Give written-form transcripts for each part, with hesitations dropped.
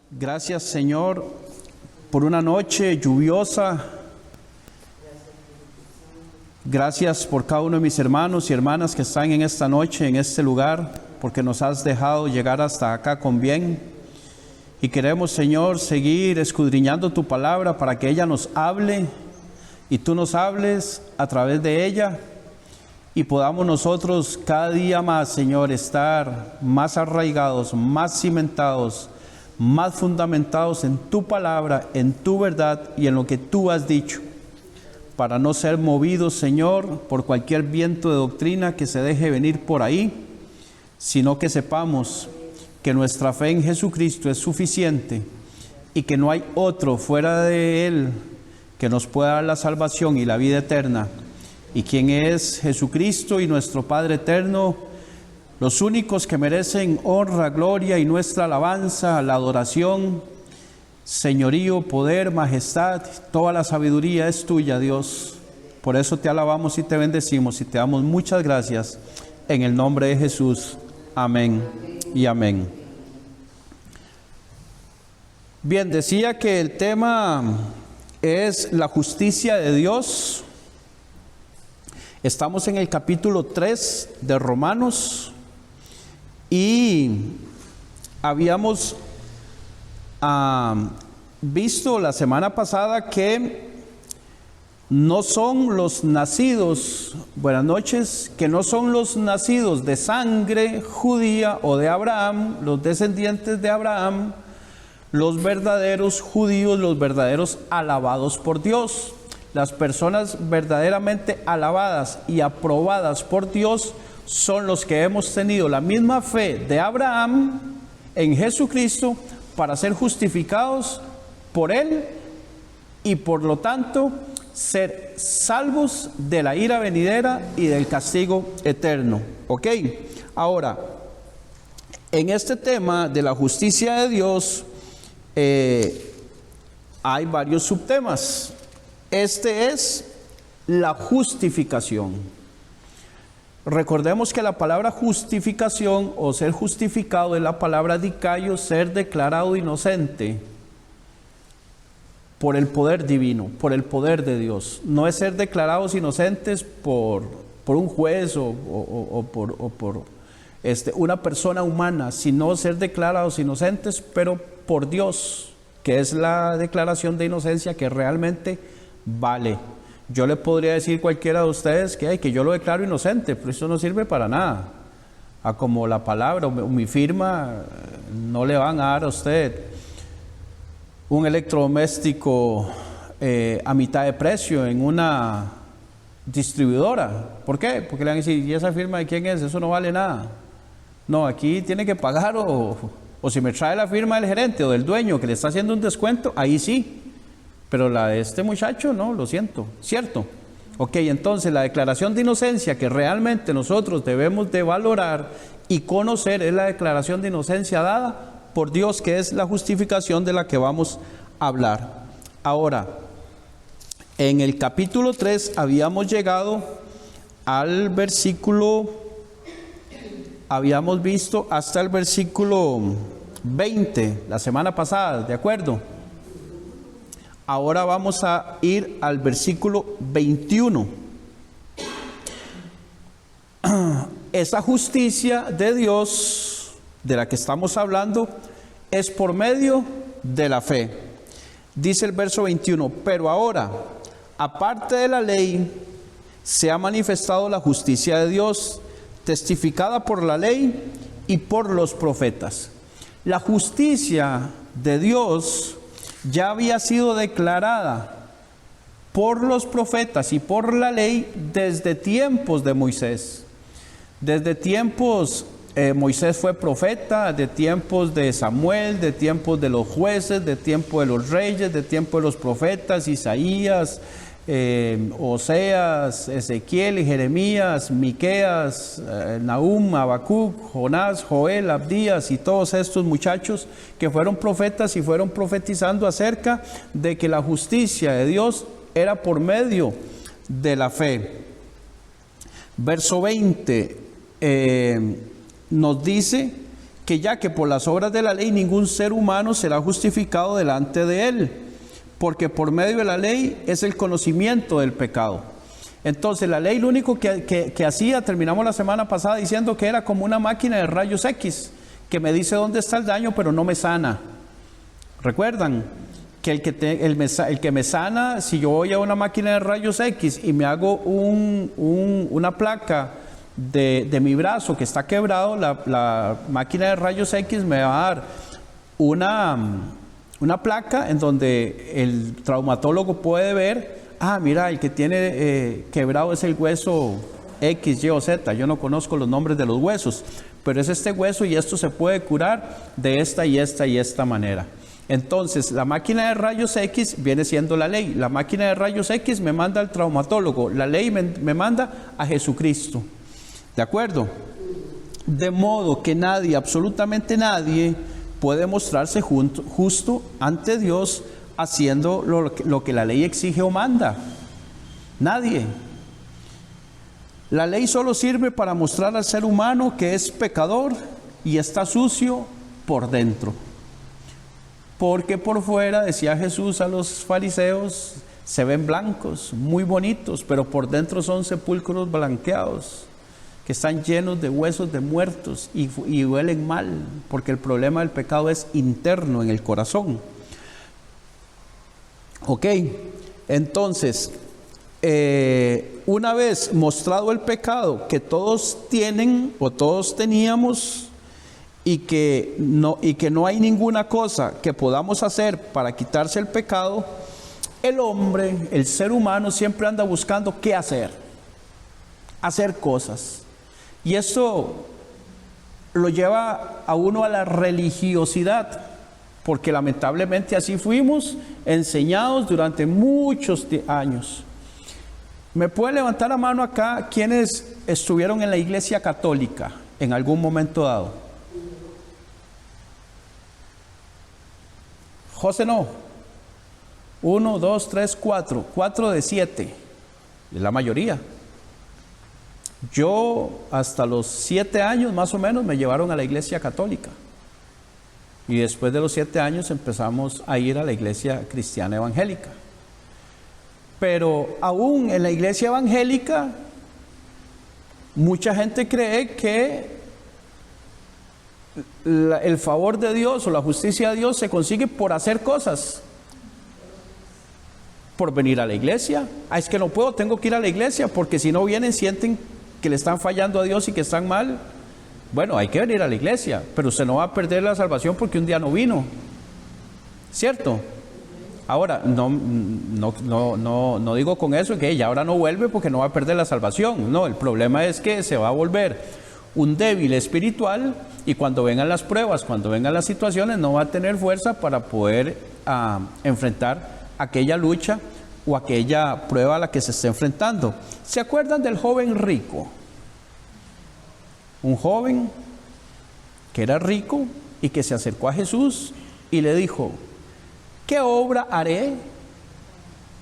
Gracias, Señor, por una noche lluviosa. Gracias por cada uno de mis hermanos y hermanas que están en esta noche, en este lugar, porque nos has dejado llegar hasta acá con bien. Y queremos, Señor, seguir escudriñando tu palabra para que ella nos hable y tú nos hables a través de ella. Y podamos nosotros cada día más, Señor, estar más arraigados, más cimentados, más fundamentados en tu palabra, en tu verdad y en lo que tú has dicho, para no ser movidos, Señor, por cualquier viento de doctrina que se deje venir por ahí, sino que sepamos que nuestra fe en Jesucristo es suficiente y que no hay otro fuera de Él que nos pueda dar la salvación y la vida eterna. Y quien es Jesucristo y nuestro Padre eterno, los únicos que merecen honra, gloria y nuestra alabanza, la adoración, señorío, poder, majestad, toda la sabiduría es tuya, Dios. Por eso te alabamos y te bendecimos y te damos muchas gracias en el nombre de Jesús. Amén y amén. Bien, decía que el tema es la justicia de Dios. Estamos en el capítulo 3 de Romanos y habíamos visto la semana pasada que no son los nacidos, buenas noches, que no son los nacidos de sangre judía o de Abraham, los descendientes de Abraham, los verdaderos judíos, los verdaderos alabados por Dios. Las personas verdaderamente alabadas y aprobadas por Dios son los que hemos tenido la misma fe de Abraham en Jesucristo para ser justificados por Él y por lo tanto ser salvos de la ira venidera y del castigo eterno. ¿Ok? Ahora, en este tema de la justicia de Dios hay varios subtemas. Este es la justificación. Recordemos que la palabra justificación o ser justificado es la palabra dikaio, ser declarado inocente por el poder divino, por el poder de Dios. No es ser declarados inocentes por un juez o por una persona humana, sino ser declarados inocentes, pero por Dios, que es la declaración de inocencia que realmente vale. Yo le podría decir a cualquiera de ustedes que yo lo declaro inocente, pero eso no sirve para nada. Como la palabra o mi firma no le van a dar a usted un electrodoméstico a mitad de precio en una distribuidora. ¿Por qué? Porque le van a decir, ¿y esa firma de quién es? Eso no vale nada. No, aquí tiene que pagar o si me trae la firma del gerente o del dueño que le está haciendo un descuento, ahí sí. Pero la de este muchacho, no, lo siento, ¿cierto? Ok, entonces la declaración de inocencia que realmente nosotros debemos de valorar y conocer es la declaración de inocencia dada por Dios, que es la justificación de la que vamos a hablar. Ahora, en el capítulo 3 habíamos llegado al versículo, habíamos visto hasta el versículo 20, la semana pasada, ¿de acuerdo? Ahora vamos a ir al versículo 21. Esa justicia de Dios de la que estamos hablando es por medio de la fe. Dice el verso 21, pero ahora, aparte de la ley, se ha manifestado la justicia de Dios, testificada por la ley y por los profetas. La justicia de Dios ya había sido declarada por los profetas y por la ley desde tiempos de Moisés. Desde tiempos, Moisés fue profeta, de tiempos de Samuel, de tiempos de los jueces, de tiempo de los reyes, de tiempo de los profetas, Isaías, Oseas, Ezequiel y Jeremías, Miqueas, Nahum, Habacuc, Jonás, Joel, Abdías y todos estos muchachos que fueron profetas y fueron profetizando acerca de que la justicia de Dios era por medio de la fe. Verso 20 nos dice que ya que por las obras de la ley ningún ser humano será justificado delante de él, porque por medio de la ley es el conocimiento del pecado. Entonces la ley lo único que hacía, terminamos la semana pasada diciendo que era como una máquina de rayos X, que me dice dónde está el daño pero no me sana. ¿Recuerdan? Que el que me sana, si yo voy a una máquina de rayos X y me hago una placa de mi brazo que está quebrado, la máquina de rayos X me va a dar una placa en donde el traumatólogo puede ver, mira, el que tiene quebrado es el hueso X, Y o Z. Yo no conozco los nombres de los huesos, pero es este hueso y esto se puede curar de esta y esta y esta manera. Entonces, la máquina de rayos X viene siendo la ley. La máquina de rayos X me manda al traumatólogo. La ley me manda a Jesucristo. ¿De acuerdo? De modo que nadie, absolutamente nadie, puede mostrarse justo ante Dios haciendo lo que la ley exige o manda. Nadie. La ley solo sirve para mostrar al ser humano que es pecador y está sucio por dentro. Porque por fuera, decía Jesús a los fariseos, se ven blancos, muy bonitos, pero por dentro son sepulcros blanqueados, que están llenos de huesos de muertos y huelen mal, porque el problema del pecado es interno en el corazón. Ok, entonces, una vez mostrado el pecado que todos tienen o todos teníamos, y que no hay ninguna cosa que podamos hacer para quitarse el pecado, el hombre, el ser humano siempre anda buscando qué hacer cosas. Y eso lo lleva a uno a la religiosidad, porque lamentablemente así fuimos enseñados durante muchos años. ¿Me puede levantar la mano acá quienes estuvieron en la iglesia católica en algún momento dado? José no. 1, 2, 3, 4. 4 de 7. Es la mayoría. Yo hasta los 7 años más o menos me llevaron a la iglesia católica. Y después de los 7 años empezamos a ir a la iglesia cristiana evangélica. Pero aún en la iglesia evangélica, mucha gente cree que el favor de Dios o la justicia de Dios se consigue por hacer cosas, por venir a la iglesia. Es que no puedo, tengo que ir a la iglesia, porque si no vienen sienten que le están fallando a Dios y que están mal. Bueno, hay que venir a la iglesia, pero usted no va a perder la salvación porque un día no vino, ¿cierto? Ahora, no digo con eso que ya ahora no vuelve porque no va a perder la salvación. No, el problema es que se va a volver un débil espiritual, y cuando vengan las pruebas, cuando vengan las situaciones, no va a tener fuerza para poder enfrentar aquella lucha o aquella prueba a la que se está enfrentando. ¿Se acuerdan del joven rico? Un joven que era rico y que se acercó a Jesús y le dijo: ¿qué obra haré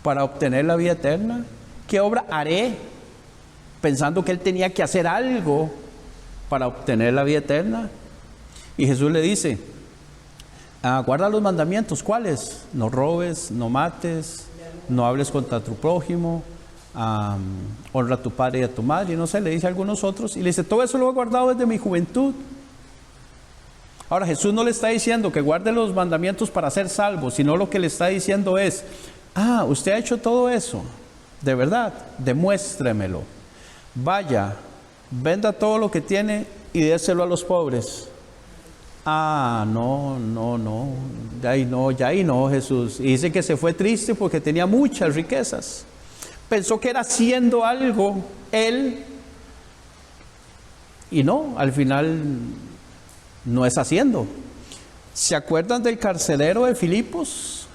para obtener la vida eterna? ¿Qué obra haré? Pensando que él tenía que hacer algo para obtener la vida eterna. Y Jesús le dice: guarda los mandamientos. ¿Cuáles? No robes, no mates, no hables contra tu prójimo, honra a tu padre y a tu madre, y no sé, le dice a algunos otros, y le dice: todo eso lo he guardado desde mi juventud. Ahora, Jesús no le está diciendo que guarde los mandamientos para ser salvo, sino lo que le está diciendo es: usted ha hecho todo eso, de verdad, demuéstremelo. Vaya, venda todo lo que tiene y déselo a los pobres. No, ya ahí no, Jesús. Y dice que se fue triste porque tenía muchas riquezas. Pensó que era haciendo algo él, y no, al final no es haciendo. ¿Se acuerdan del carcelero de Filipos?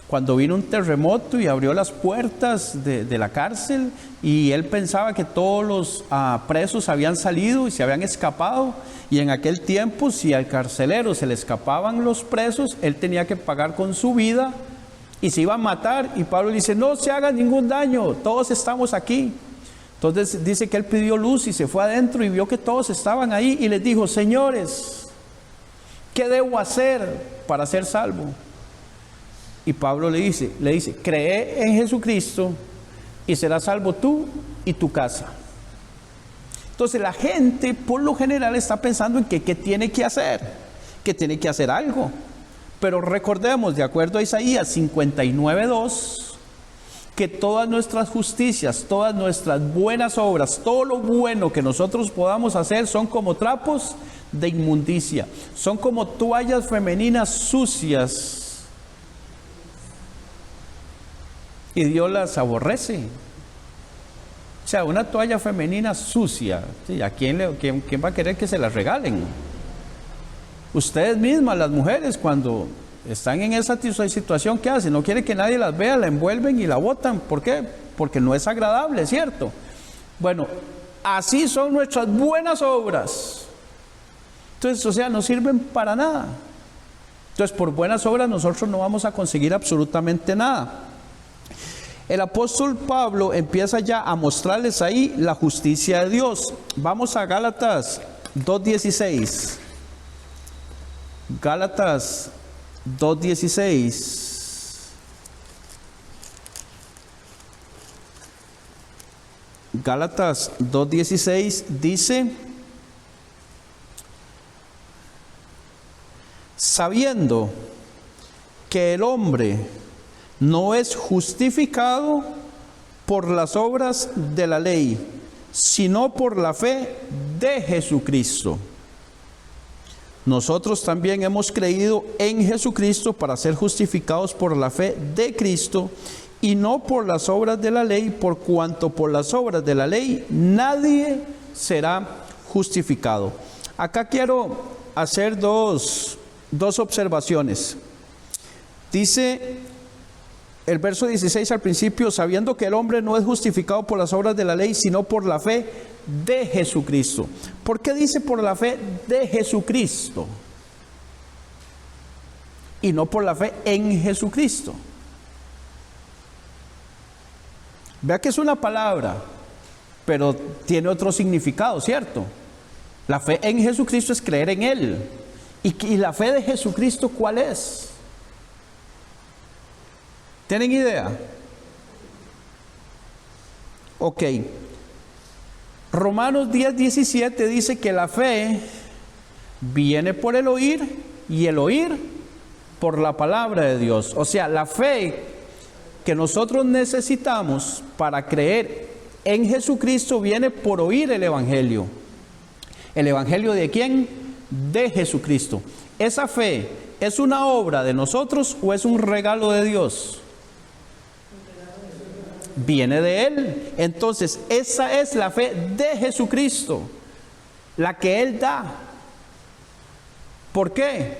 Cuando vino un terremoto y abrió las puertas de la cárcel, y él pensaba que todos los presos habían salido y se habían escapado, y en aquel tiempo, si al carcelero se le escapaban los presos, él tenía que pagar con su vida y se iba a matar. Y Pablo le dice: no se haga ningún daño, todos estamos aquí. Entonces dice que él pidió luz y se fue adentro y vio que todos estaban ahí, y les dijo: señores, ¿Qué debo hacer para ser salvo? Y Pablo le dice, cree en Jesucristo y serás salvo tú y tu casa. Entonces la gente por lo general está pensando en que qué tiene que hacer, que tiene que hacer algo. Pero recordemos, de acuerdo a Isaías 59:2, que todas nuestras justicias, todas nuestras buenas obras, todo lo bueno que nosotros podamos hacer son como trapos de inmundicia, son como toallas femeninas sucias. Y Dios las aborrece. O sea, una toalla femenina sucia, ¿sí? ¿A quién va a querer que se las regalen? Ustedes mismas, las mujeres, cuando están en esa situación, ¿qué hacen? No quieren que nadie las vea, la envuelven y la botan. ¿Por qué? Porque no es agradable, ¿cierto? Bueno, así son nuestras buenas obras. Entonces, o sea, no sirven para nada. Entonces, por buenas obras nosotros no vamos a conseguir absolutamente nada. El apóstol Pablo empieza ya a mostrarles ahí la justicia de Dios. Vamos a Gálatas 2:16. Gálatas 2:16. Gálatas 2:16 dice: sabiendo que el hombre no es justificado por las obras de la ley, sino por la fe de Jesucristo. Nosotros también hemos creído en Jesucristo para ser justificados por la fe de Cristo y no por las obras de la ley, por cuanto por las obras de la ley nadie será justificado. Acá quiero hacer dos observaciones. Dice el verso 16 al principio: sabiendo que el hombre no es justificado por las obras de la ley, sino por la fe de Jesucristo. ¿Por qué dice por la fe de Jesucristo y no por la fe en Jesucristo? Vea que es una palabra, pero tiene otro significado, ¿cierto? La fe en Jesucristo es creer en Él. ¿Y la fe de Jesucristo cuál es? ¿Tienen idea? Ok. Romanos 10:17 dice que la fe viene por el oír y el oír por la palabra de Dios. O sea, la fe que nosotros necesitamos para creer en Jesucristo viene por oír el Evangelio. ¿El Evangelio de quién? De Jesucristo. ¿Esa fe es una obra de nosotros o es un regalo de Dios? Viene de Él. Entonces, esa es la fe de Jesucristo, la que Él da. ¿Por qué?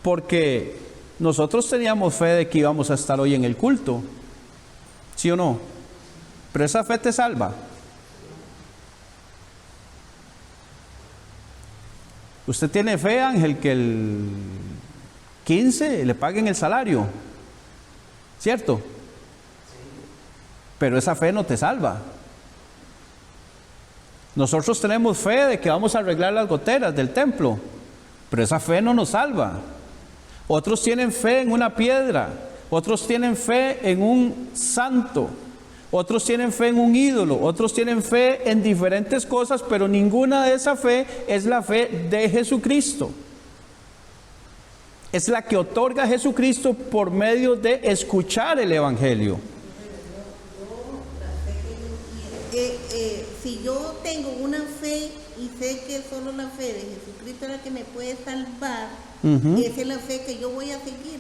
Porque nosotros teníamos fe de que íbamos a estar hoy en el culto, ¿sí o no? Pero esa fe te salva. ¿Usted tiene fe, Ángel, que el 15 le paguen el salario? ¿Cierto? Pero esa fe no te salva. Nosotros tenemos fe de que vamos a arreglar las goteras del templo, pero esa fe no nos salva. Otros tienen fe en una piedra, otros tienen fe en un santo, otros tienen fe en un ídolo, otros tienen fe en diferentes cosas, pero ninguna de esa fe es la fe de Jesucristo. Es la que otorga Jesucristo por medio de escuchar el Evangelio. Si yo tengo una fe y sé que solo la fe de Jesucristo es la que me puede salvar, esa es la fe que yo voy a seguir.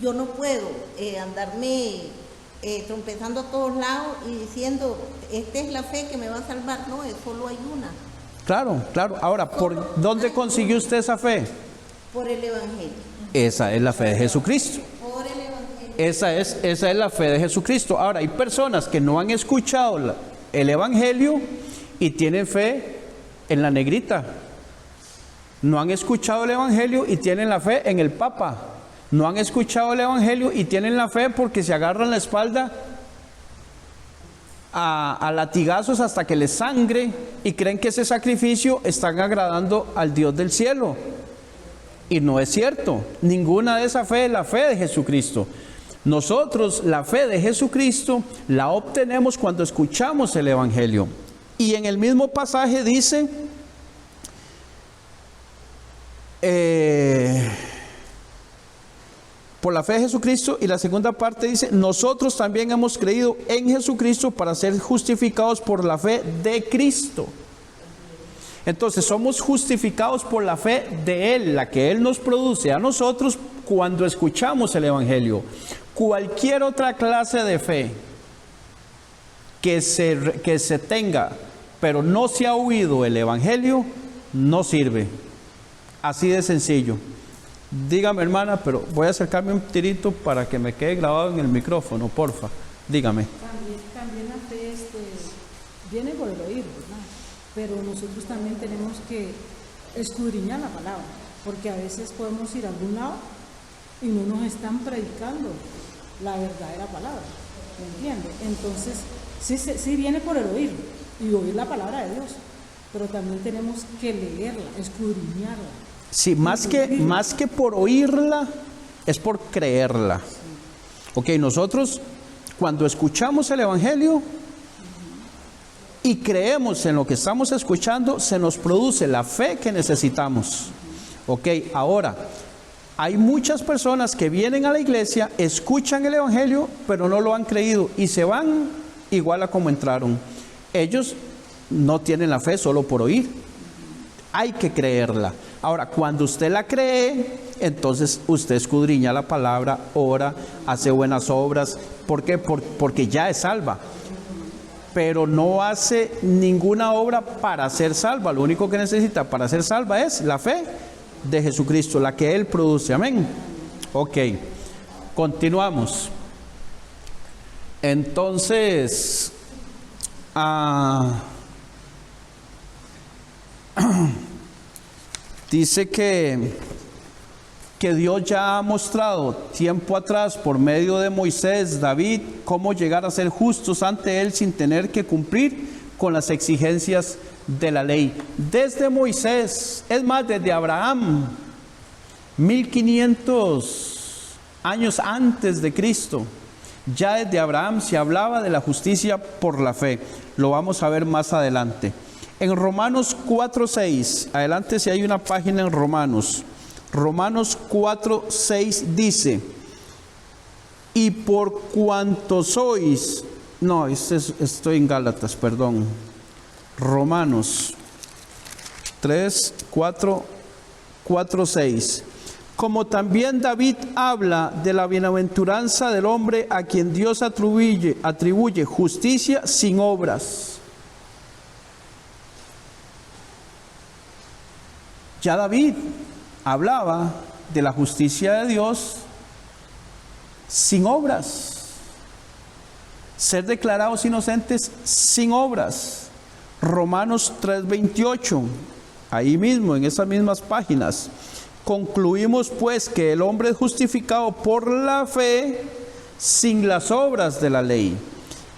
Yo no puedo andarme trompezando a todos lados y diciendo, esta es la fe que me va a salvar. No, solo hay una. Claro, claro. Ahora, ¿por dónde consiguió usted esa fe? Por el Evangelio. Esa es la fe de Jesucristo. Por el Evangelio. Esa es la fe de Jesucristo. Ahora, hay personas que no han escuchado el Evangelio y tienen fe en la negrita. No han escuchado el Evangelio y tienen la fe en el Papa. No han escuchado el Evangelio y tienen la fe porque se agarran la espalda a latigazos hasta que les sangre y creen que ese sacrificio están agradando al Dios del cielo. Y no es cierto, ninguna de esa fe es la fe de Jesucristo. Nosotros la fe de Jesucristo la obtenemos cuando escuchamos el Evangelio. Y en el mismo pasaje dice, por la fe de Jesucristo, y la segunda parte dice, nosotros también hemos creído en Jesucristo para ser justificados por la fe de Cristo. Entonces somos justificados por la fe de Él, la que Él nos produce a nosotros cuando escuchamos el Evangelio. Cualquier otra clase de fe que se tenga, pero no se ha oído el Evangelio, no sirve. Así de sencillo. Dígame, hermana, pero voy a acercarme un tirito para que me quede grabado en el micrófono, porfa. Dígame. También la fe viene por el oír, ¿verdad? Pero nosotros también tenemos que escudriñar la palabra, porque a veces podemos ir a algún lado y no nos están predicando la verdadera palabra, ¿me entiende? Entonces, sí viene por el oír y oír la palabra de Dios, pero también tenemos que leerla, escudriñarla. Sí, más que por oírla, es por creerla. Ok, nosotros cuando escuchamos el Evangelio y creemos en lo que estamos escuchando, se nos produce la fe que necesitamos. Ok, ahora, hay muchas personas que vienen a la iglesia, escuchan el Evangelio, pero no lo han creído y se van igual a como entraron. Ellos no tienen la fe solo por oír, hay que creerla. Ahora, cuando usted la cree, entonces usted escudriña la palabra, ora, hace buenas obras. ¿Por qué? Porque ya es salva. Pero no hace ninguna obra para ser salva. Lo único que necesita para ser salva es la fe de Jesucristo, la que Él produce. Amén. Ok, continuamos. Entonces, dice que Dios ya ha mostrado tiempo atrás por medio de Moisés, David, cómo llegar a ser justos ante Él sin tener que cumplir con las exigencias de la ley. Desde Moisés, es más, desde Abraham, 1500 años antes de Cristo, ya desde Abraham se hablaba de la justicia por la fe. Lo vamos a ver más adelante. En Romanos 4:6, adelante si hay una página en Romanos 4:6 dice, y por cuanto sois, no, estoy en Gálatas, perdón, Romanos 4:6, como también David habla de la bienaventuranza del hombre a quien Dios atribuye justicia sin obras. Ya David hablaba de la justicia de Dios sin obras, ser declarados inocentes sin obras. Romanos 3:28, ahí mismo en esas mismas páginas, concluimos pues que el hombre es justificado por la fe sin las obras de la ley.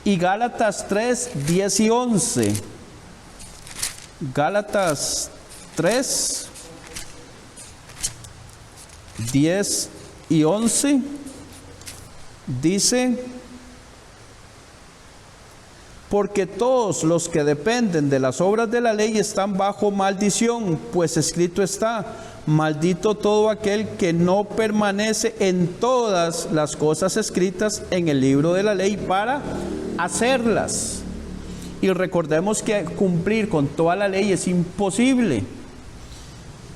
Y Gálatas 3:10 y 11, Gálatas 3:10 y 11 dice, porque todos los que dependen de las obras de la ley están bajo maldición, pues escrito está, maldito todo aquel que no permanece en todas las cosas escritas en el libro de la ley para hacerlas. Y recordemos que cumplir con toda la ley es imposible.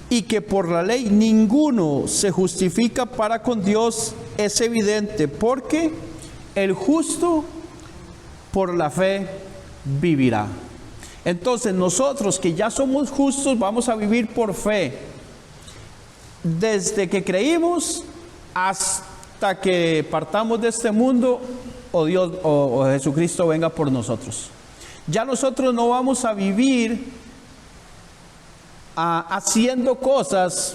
Y que por la ley ninguno se justifica para con Dios es evidente, porque el justo por la fe vivirá. Entonces nosotros que ya somos justos vamos a vivir por fe, desde que creímos hasta que partamos de este mundo o Dios o Jesucristo venga por nosotros. Ya nosotros no vamos a vivir haciendo cosas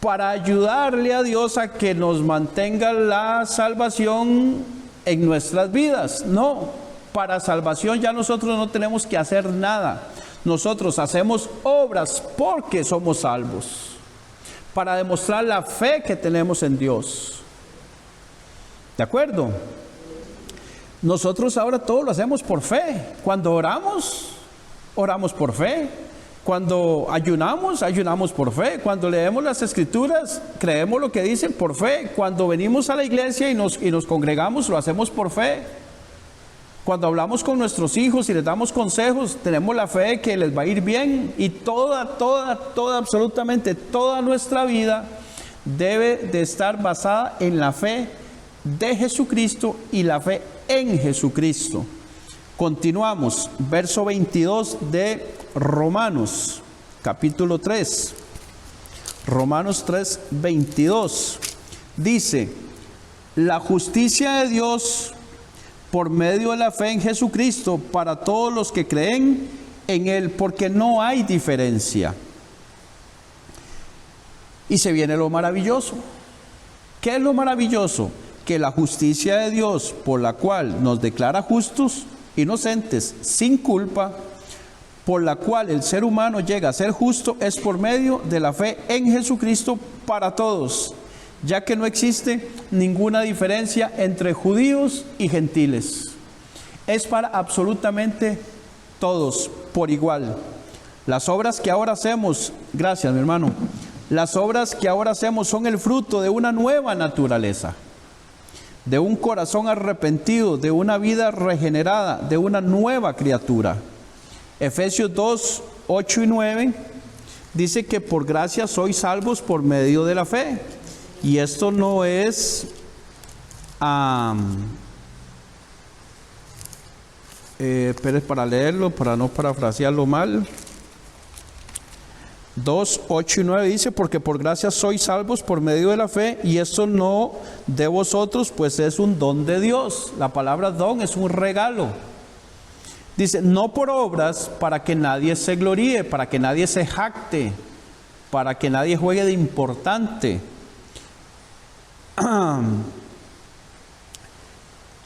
para ayudarle a Dios a que nos mantenga la salvación en nuestras vidas. No, para salvación ya nosotros no tenemos que hacer nada. Nosotros hacemos obras porque somos salvos. para demostrar la fe que tenemos en Dios. ¿De acuerdo? Nosotros ahora todo lo hacemos por fe. Cuando oramos, oramos por fe. Cuando ayunamos, ayunamos por fe. Cuando leemos las Escrituras, creemos lo que dicen por fe. Cuando venimos a la iglesia y nos congregamos, lo hacemos por fe. Cuando hablamos con nuestros hijos y les damos consejos, tenemos la fe de que les va a ir bien. Y absolutamente toda nuestra vida debe de estar basada en la fe de Jesucristo y la fe en Jesucristo. Continuamos, verso 22 de Romanos, capítulo 3. Romanos 3, 22. Dice: la justicia de Dios por medio de la fe en Jesucristo para todos los que creen en Él, porque no hay diferencia. Y se viene lo maravilloso. ¿Qué es lo maravilloso? Que la justicia de Dios, por la cual nos declara justos, inocentes, sin culpa, por la cual el ser humano llega a ser justo, es por medio de la fe en Jesucristo para todos, ya que no existe ninguna diferencia entre judíos y gentiles. Es para absolutamente todos por igual. Las obras que ahora hacemos, gracias mi hermano, las obras que ahora hacemos son el fruto de una nueva naturaleza, de un corazón arrepentido, de una vida regenerada, de una nueva criatura. Efesios 2, 8 y 9 dice que por gracia sois salvos por medio de la fe. Y esto no es pero es para leerlo, para no parafrasearlo mal. 2, 8 y 9 dice: porque por gracia sois salvos por medio de la fe, y esto no de vosotros, pues es un don de Dios. La palabra don es un regalo. Dice: no por obras, para que nadie se gloríe, para que nadie se jacte, para que nadie juegue de importante.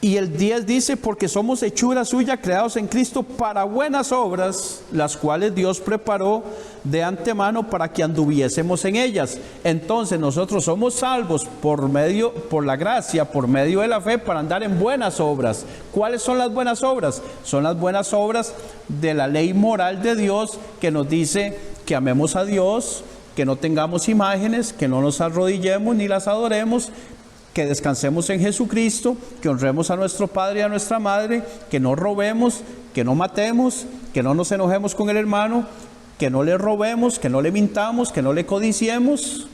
Y el 10 dice: porque somos hechura suya, creados en Cristo para buenas obras, las cuales Dios preparó de antemano para que anduviésemos en ellas. Entonces nosotros somos salvos por la gracia, por medio de la fe, para andar en buenas obras. ¿Cuáles son las buenas obras? Son las buenas obras de la ley moral de Dios, que nos dice que amemos a Dios, que no tengamos imágenes, que no nos arrodillemos ni las adoremos, que descansemos en Jesucristo, que honremos a nuestro Padre y a nuestra Madre, que no robemos, que no matemos, que no nos enojemos con el hermano, que no le robemos, que no le mintamos, que no le codiciemos.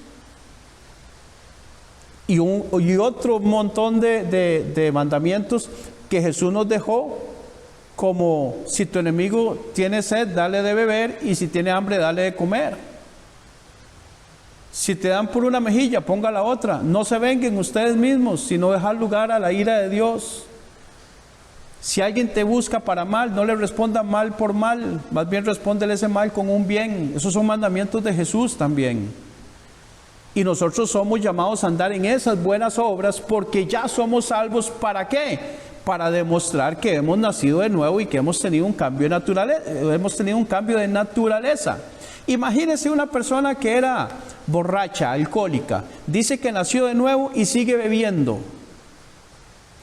Y otro montón de mandamientos que Jesús nos dejó, como: si tu enemigo tiene sed, dale de beber, y si tiene hambre, dale de comer. Si te dan por una mejilla, ponga la otra. No se venguen ustedes mismos, sino dejar lugar a la ira de Dios. Si alguien te busca para mal, no le responda mal por mal, más bien respóndele ese mal con un bien. Esos son mandamientos de Jesús también. Y nosotros somos llamados a andar en esas buenas obras, porque ya somos salvos. ¿Para qué? Para demostrar que hemos nacido de nuevo y que hemos tenido un cambio de naturaleza. Imagínese una persona que era borracha, alcohólica, dice que nació de nuevo y sigue bebiendo.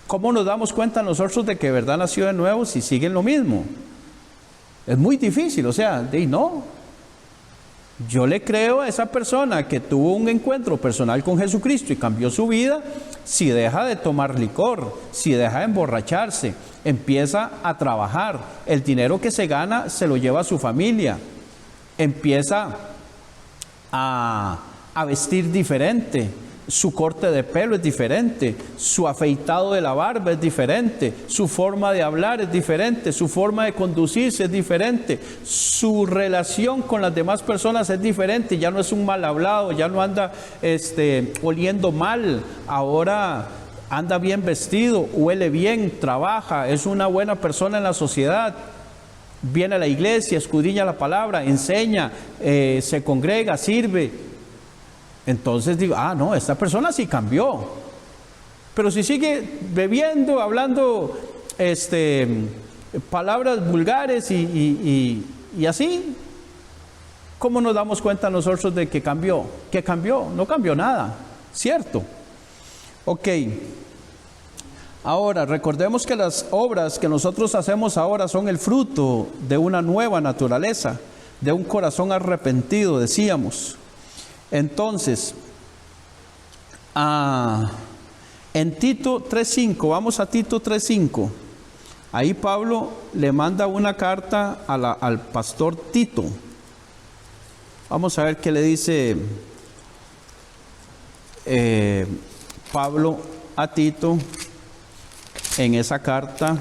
¿Cómo nos damos cuenta nosotros de que de verdad nació de nuevo si siguen lo mismo? Es muy difícil, no. Yo le creo a esa persona que tuvo un encuentro personal con Jesucristo y cambió su vida, si deja de tomar licor, si deja de emborracharse, empieza a trabajar, el dinero que se gana se lo lleva a su familia, empieza a vestir diferente, su corte de pelo es diferente, su afeitado de la barba es diferente, su forma de hablar es diferente, su forma de conducirse es diferente, su relación con las demás personas es diferente. Ya no es un mal hablado, ya no anda oliendo mal, ahora anda bien vestido, huele bien, trabaja, es una buena persona en la sociedad. Viene a la iglesia, escudriña la palabra, enseña, se congrega, sirve. Entonces digo, no, esta persona sí cambió. Pero si sigue bebiendo, hablando palabras vulgares y así, ¿Cómo nos damos cuenta nosotros de que cambió? ¿Qué cambió? No cambió nada, ¿cierto? Ok. Ahora, recordemos que las obras que nosotros hacemos ahora son el fruto de una nueva naturaleza, de un corazón arrepentido, decíamos. Entonces, en Tito 3.5, vamos a Tito 3.5. Ahí Pablo le manda una carta al pastor Tito. Vamos a ver qué le dice Pablo a Tito en esa carta.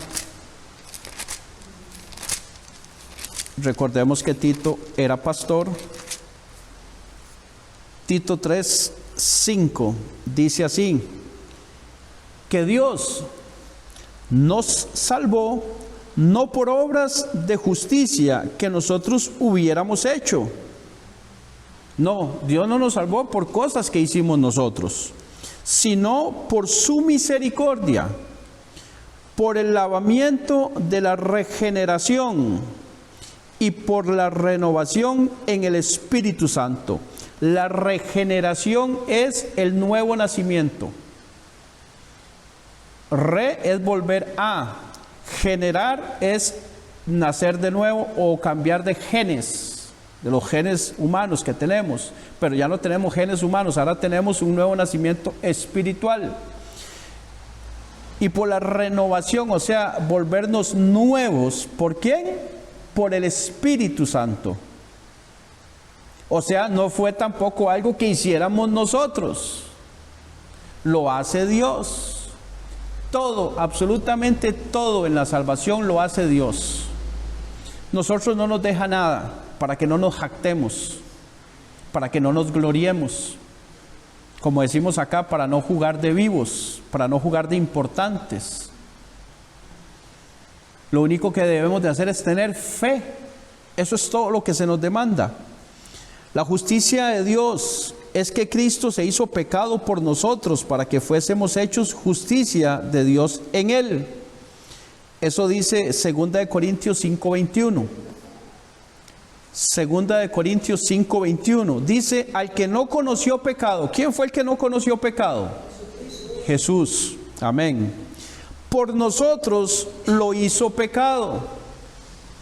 Recordemos que Tito era pastor. Tito 3:5 dice así: que Dios nos salvó no por obras de justicia que nosotros hubiéramos hecho. No, Dios no nos salvó por cosas que hicimos nosotros, sino por su misericordia, por el lavamiento de la regeneración y por la renovación en el Espíritu Santo. La regeneración es el nuevo nacimiento. Es volver a. Generar es nacer de nuevo o cambiar de genes, de los genes humanos que tenemos. Pero ya no tenemos genes humanos, ahora tenemos un nuevo nacimiento espiritual. Y por la renovación, o sea, volvernos nuevos. ¿Por quién? Por el Espíritu Santo. O sea, no fue tampoco algo que hiciéramos nosotros. Lo hace Dios. Todo, absolutamente todo en la salvación lo hace Dios. Nosotros no nos deja nada para que no nos jactemos, para que no nos gloriemos. Como decimos acá, para no jugar de vivos, para no jugar de importantes. Lo único que debemos de hacer es tener fe. Eso es todo lo que se nos demanda. La justicia de Dios es que Cristo se hizo pecado por nosotros para que fuésemos hechos justicia de Dios en Él. Eso dice 2 Corintios 5:21. 2 Corintios 5:21. Dice, al que no conoció pecado. ¿Quién fue el que no conoció pecado? Jesús. Amén. Por nosotros lo hizo pecado.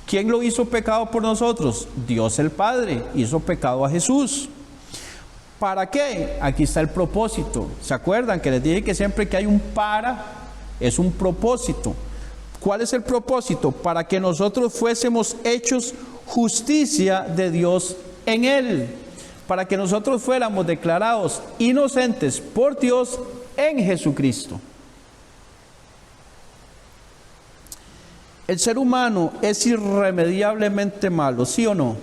¿Quién lo hizo pecado por nosotros? Dios el Padre hizo pecado a Jesús. ¿Para qué? Aquí está el propósito. ¿Se acuerdan que les dije que siempre que hay un para, es un propósito? ¿Cuál es el propósito? Para que nosotros fuésemos hechos justicia de Dios en Él. Para que nosotros fuéramos declarados inocentes por Dios en Jesucristo. El ser humano es irremediablemente malo, ¿sí o no?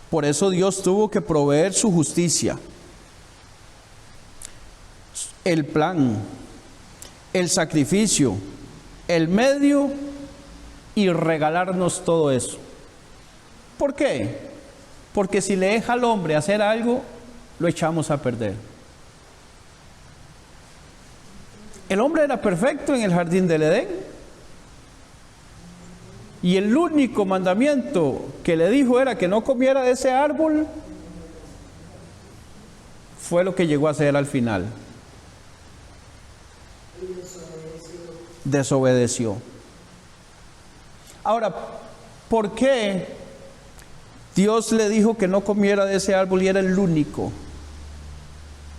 Por eso Dios tuvo que proveer su justicia, el plan, el sacrificio, el medio y regalarnos todo eso. ¿Por qué? Porque si le deja al hombre hacer algo, lo echamos a perder. El hombre era perfecto en el jardín del Edén. Y el único mandamiento que le dijo era que no comiera de ese árbol. Fue lo que llegó a hacer al final. Desobedeció. Ahora, ¿por qué Dios le dijo que no comiera de ese árbol y era el único?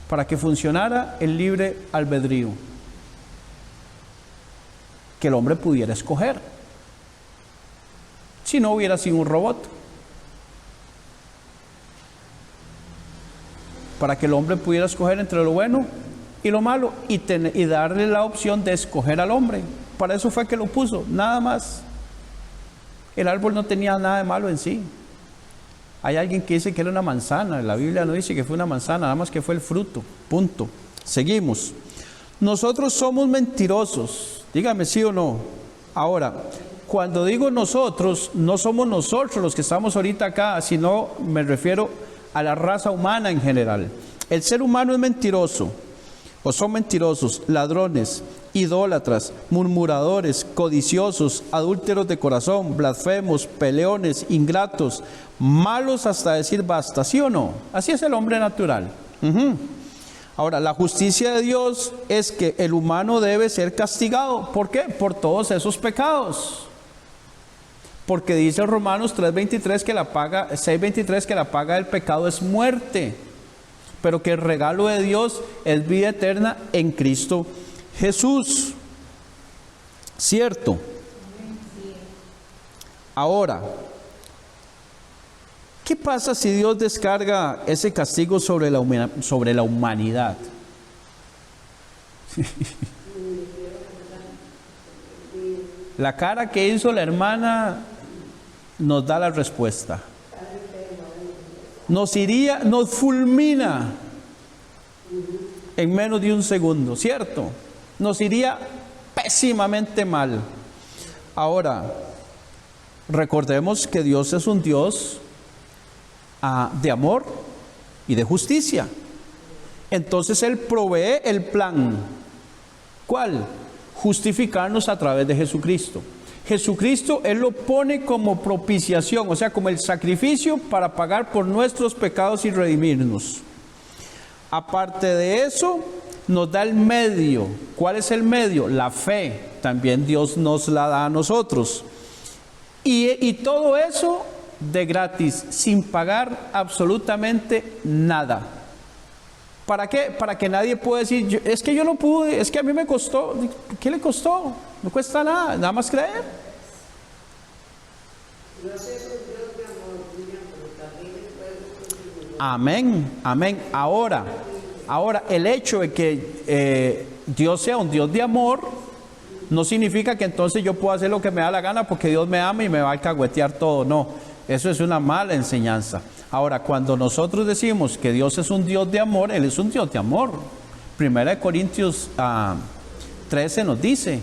Para que funcionara el libre albedrío. Que el hombre pudiera escoger. Si no hubiera sido un robot. Para que el hombre pudiera escoger entre lo bueno y lo malo y darle la opción de escoger al hombre. Para eso fue que lo puso, nada más. El árbol no tenía nada de malo en sí. Hay alguien que dice que era una manzana. La Biblia no dice que fue una manzana, nada más que fue el fruto. Punto. Seguimos. Nosotros somos mentirosos. Dígame sí o no. Ahora, cuando digo nosotros, no somos nosotros los que estamos ahorita acá, sino me refiero a la raza humana en general. El ser humano es mentiroso, o son mentirosos, ladrones, idólatras, murmuradores, codiciosos, adúlteros de corazón, blasfemos, peleones, ingratos, malos hasta decir basta, ¿sí o no? Así es el hombre natural. Ahora, la justicia de Dios es que el humano debe ser castigado. ¿Por qué? Por todos esos pecados. Porque dice Romanos 3:23 que 6:23 que la paga del pecado es muerte, pero que el regalo de Dios es vida eterna en Cristo Jesús. ¿Cierto? Ahora, ¿qué pasa si Dios descarga ese castigo sobre la humanidad? La cara que hizo la hermana nos da la respuesta. Nos fulmina en menos de un segundo, ¿cierto? Nos iría pésimamente mal. Ahora, recordemos que Dios es un Dios de amor y de justicia. Entonces Él provee el plan. ¿Cuál? Justificarnos a través de Jesucristo. Jesucristo, Él lo pone como propiciación, o sea, como el sacrificio para pagar por nuestros pecados y redimirnos. Aparte de eso, nos da el medio. ¿Cuál es el medio? La fe. También Dios nos la da a nosotros. Y todo eso de gratis, sin pagar absolutamente nada. ¿Para qué? Para que nadie pueda decir, es que yo no pude, es que a mí me costó. ¿Qué le costó? No cuesta nada, nada más creer. Amén, amén. Ahora, el hecho de que Dios sea un Dios de amor, no significa que entonces yo pueda hacer lo que me da la gana porque Dios me ama y me va a alcahuetear todo. No, eso es una mala enseñanza. Ahora, cuando nosotros decimos que Dios es un Dios de amor, Él es un Dios de amor. 1 Corintios 13 nos dice,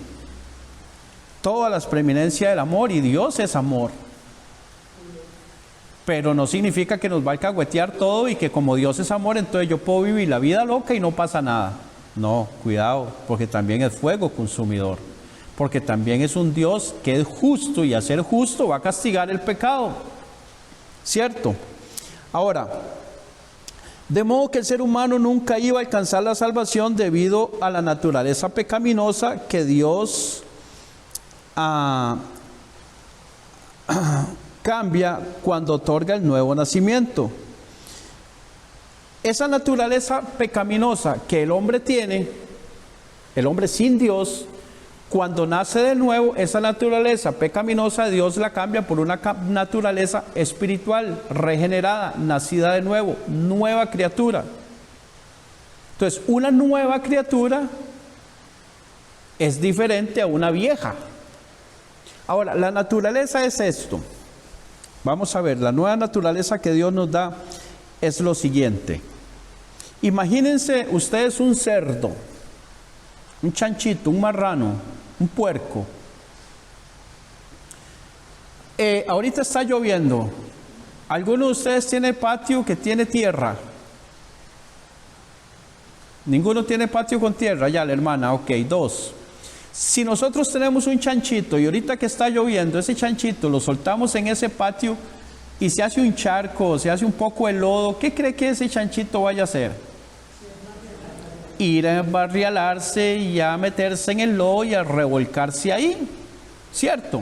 todas las preeminencias del amor, y Dios es amor. Pero no significa que nos va a alcahuetear todo y que como Dios es amor, entonces yo puedo vivir la vida loca y no pasa nada. No, cuidado, porque también es fuego consumidor. Porque también es un Dios que es justo y a ser justo va a castigar el pecado. ¿Cierto? Ahora, de modo que el ser humano nunca iba a alcanzar la salvación debido a la naturaleza pecaminosa que Dios cambia cuando otorga el nuevo nacimiento. Esa naturaleza pecaminosa que el hombre tiene, el hombre sin Dios, cuando nace de nuevo, esa naturaleza pecaminosa Dios la cambia por una naturaleza espiritual, regenerada, nacida de nuevo, nueva criatura. Entonces, una nueva criatura es diferente a una vieja. Ahora, la naturaleza es esto. Vamos a ver, la nueva naturaleza que Dios nos da es lo siguiente. Imagínense ustedes un cerdo, un chanchito, un marrano, un puerco. Ahorita está lloviendo. ¿Alguno de ustedes tiene patio que tiene tierra? Ninguno tiene patio con tierra. Ya, la hermana, ok, 2. Si nosotros tenemos un chanchito y ahorita que está lloviendo, ese chanchito lo soltamos en ese patio y se hace un charco, se hace un poco de lodo, ¿qué cree que ese chanchito vaya a hacer? Ir a embarrialarse y a meterse en el lodo y a revolcarse ahí, ¿cierto?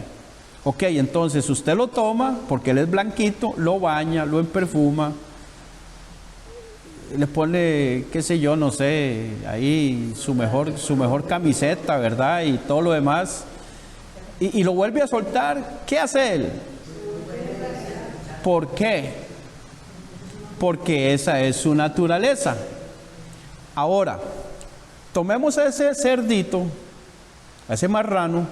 Ok, entonces usted lo toma, porque él es blanquito, lo baña, lo perfuma, le pone, qué sé yo, no sé, ahí su mejor camiseta, ¿verdad? Y todo lo demás, y lo vuelve a soltar. ¿Qué hace él? ¿Por qué? Porque esa es su naturaleza. Ahora, tomemos a ese cerdito, a ese marrano,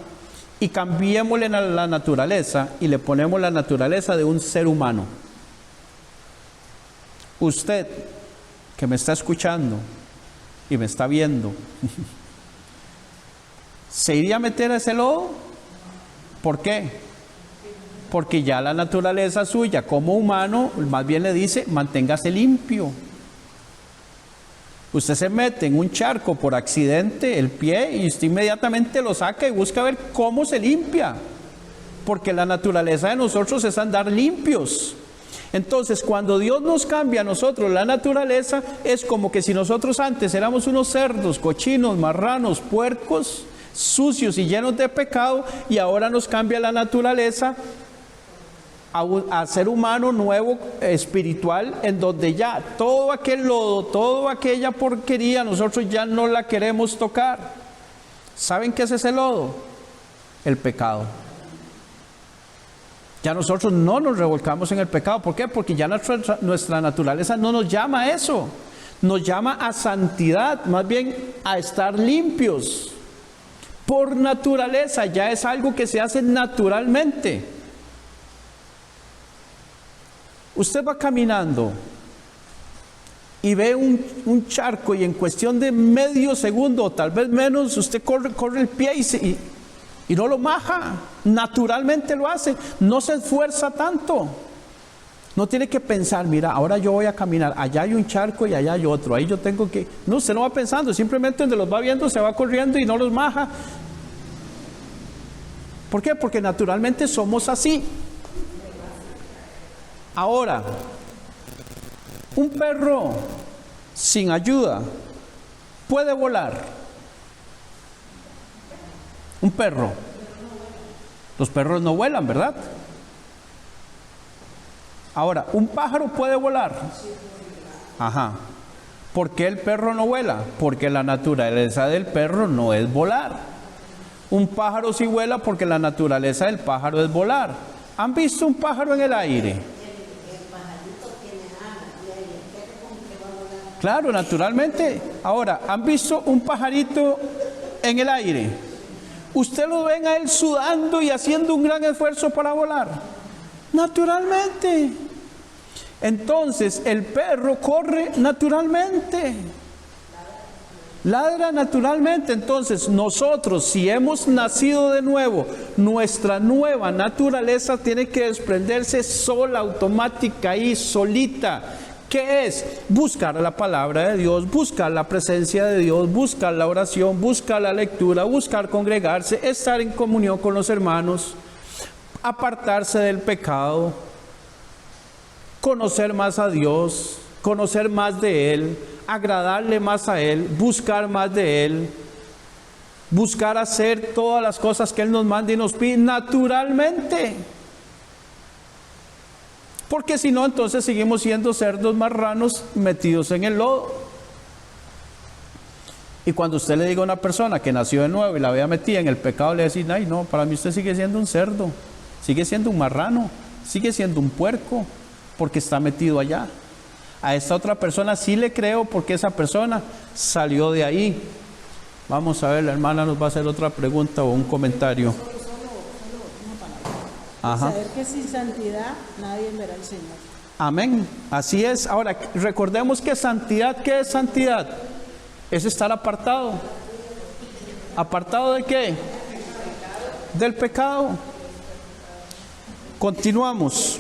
y cambiémosle la naturaleza y le ponemos la naturaleza de un ser humano. Usted, que me está escuchando y me está viendo, ¿se iría a meter a ese lodo? ¿Por qué? Porque ya la naturaleza suya como humano, más bien le dice, manténgase limpio. Usted se mete en un charco por accidente, el pie, y usted inmediatamente lo saca y busca ver cómo se limpia. Porque la naturaleza de nosotros es andar limpios. Entonces, cuando Dios nos cambia a nosotros la naturaleza, es como que si nosotros antes éramos unos cerdos, cochinos, marranos, puercos, sucios y llenos de pecado, y ahora nos cambia la naturaleza a ser humano nuevo, espiritual, en donde ya todo aquel lodo, toda aquella porquería, nosotros ya no la queremos tocar. ¿Saben qué es ese lodo? El pecado. Ya nosotros no nos revolcamos en el pecado. ¿Por qué? Porque ya nuestra naturaleza no nos llama a eso. Nos llama a santidad, más bien a estar limpios. Por naturaleza, ya es algo que se hace naturalmente. Usted va caminando y ve un charco y en cuestión de medio segundo o tal vez menos, usted corre el pie y no lo maja, naturalmente lo hace, no se esfuerza tanto. No tiene que pensar, mira, ahora yo voy a caminar, allá hay un charco y allá hay otro, ahí yo tengo que... No, usted no va pensando, simplemente donde los va viendo se va corriendo y no los maja. ¿Por qué? Porque naturalmente somos así. Ahora, un perro sin ayuda puede volar. Un perro. Los perros no vuelan, ¿verdad? Ahora, ¿un pájaro puede volar? Ajá. ¿Por qué el perro no vuela? Porque la naturaleza del perro no es volar. Un pájaro sí vuela porque la naturaleza del pájaro es volar. ¿Han visto un pájaro en el aire? Claro, naturalmente. Ahora, ¿han visto un pajarito en el aire? ¿Usted lo ven a él sudando y haciendo un gran esfuerzo para volar? Naturalmente. Entonces, el perro corre naturalmente. Ladra naturalmente. Entonces, nosotros, si hemos nacido de nuevo, nuestra nueva naturaleza tiene que desprenderse sola, automática y solita. ¿Qué es? Buscar la palabra de Dios, buscar la presencia de Dios, buscar la oración, buscar la lectura, buscar congregarse, estar en comunión con los hermanos, apartarse del pecado, conocer más a Dios, conocer más de Él, agradarle más a Él, buscar más de Él, buscar hacer todas las cosas que Él nos manda y nos pide naturalmente. Porque si no, entonces seguimos siendo cerdos marranos metidos en el lodo. Y cuando usted le diga a una persona que nació de nuevo y la vea metida en el pecado, le dice, ay no, para mí usted sigue siendo un cerdo, sigue siendo un marrano, sigue siendo un puerco, porque está metido allá. A esta otra persona sí le creo porque esa persona salió de ahí. Vamos a ver, la hermana nos va a hacer otra pregunta o un comentario. Ajá. Saber que sin santidad nadie verá al Señor. Amén. Así es. Ahora, recordemos que santidad, ¿qué es santidad? Es estar apartado. ¿Apartado de qué? Del pecado. Continuamos.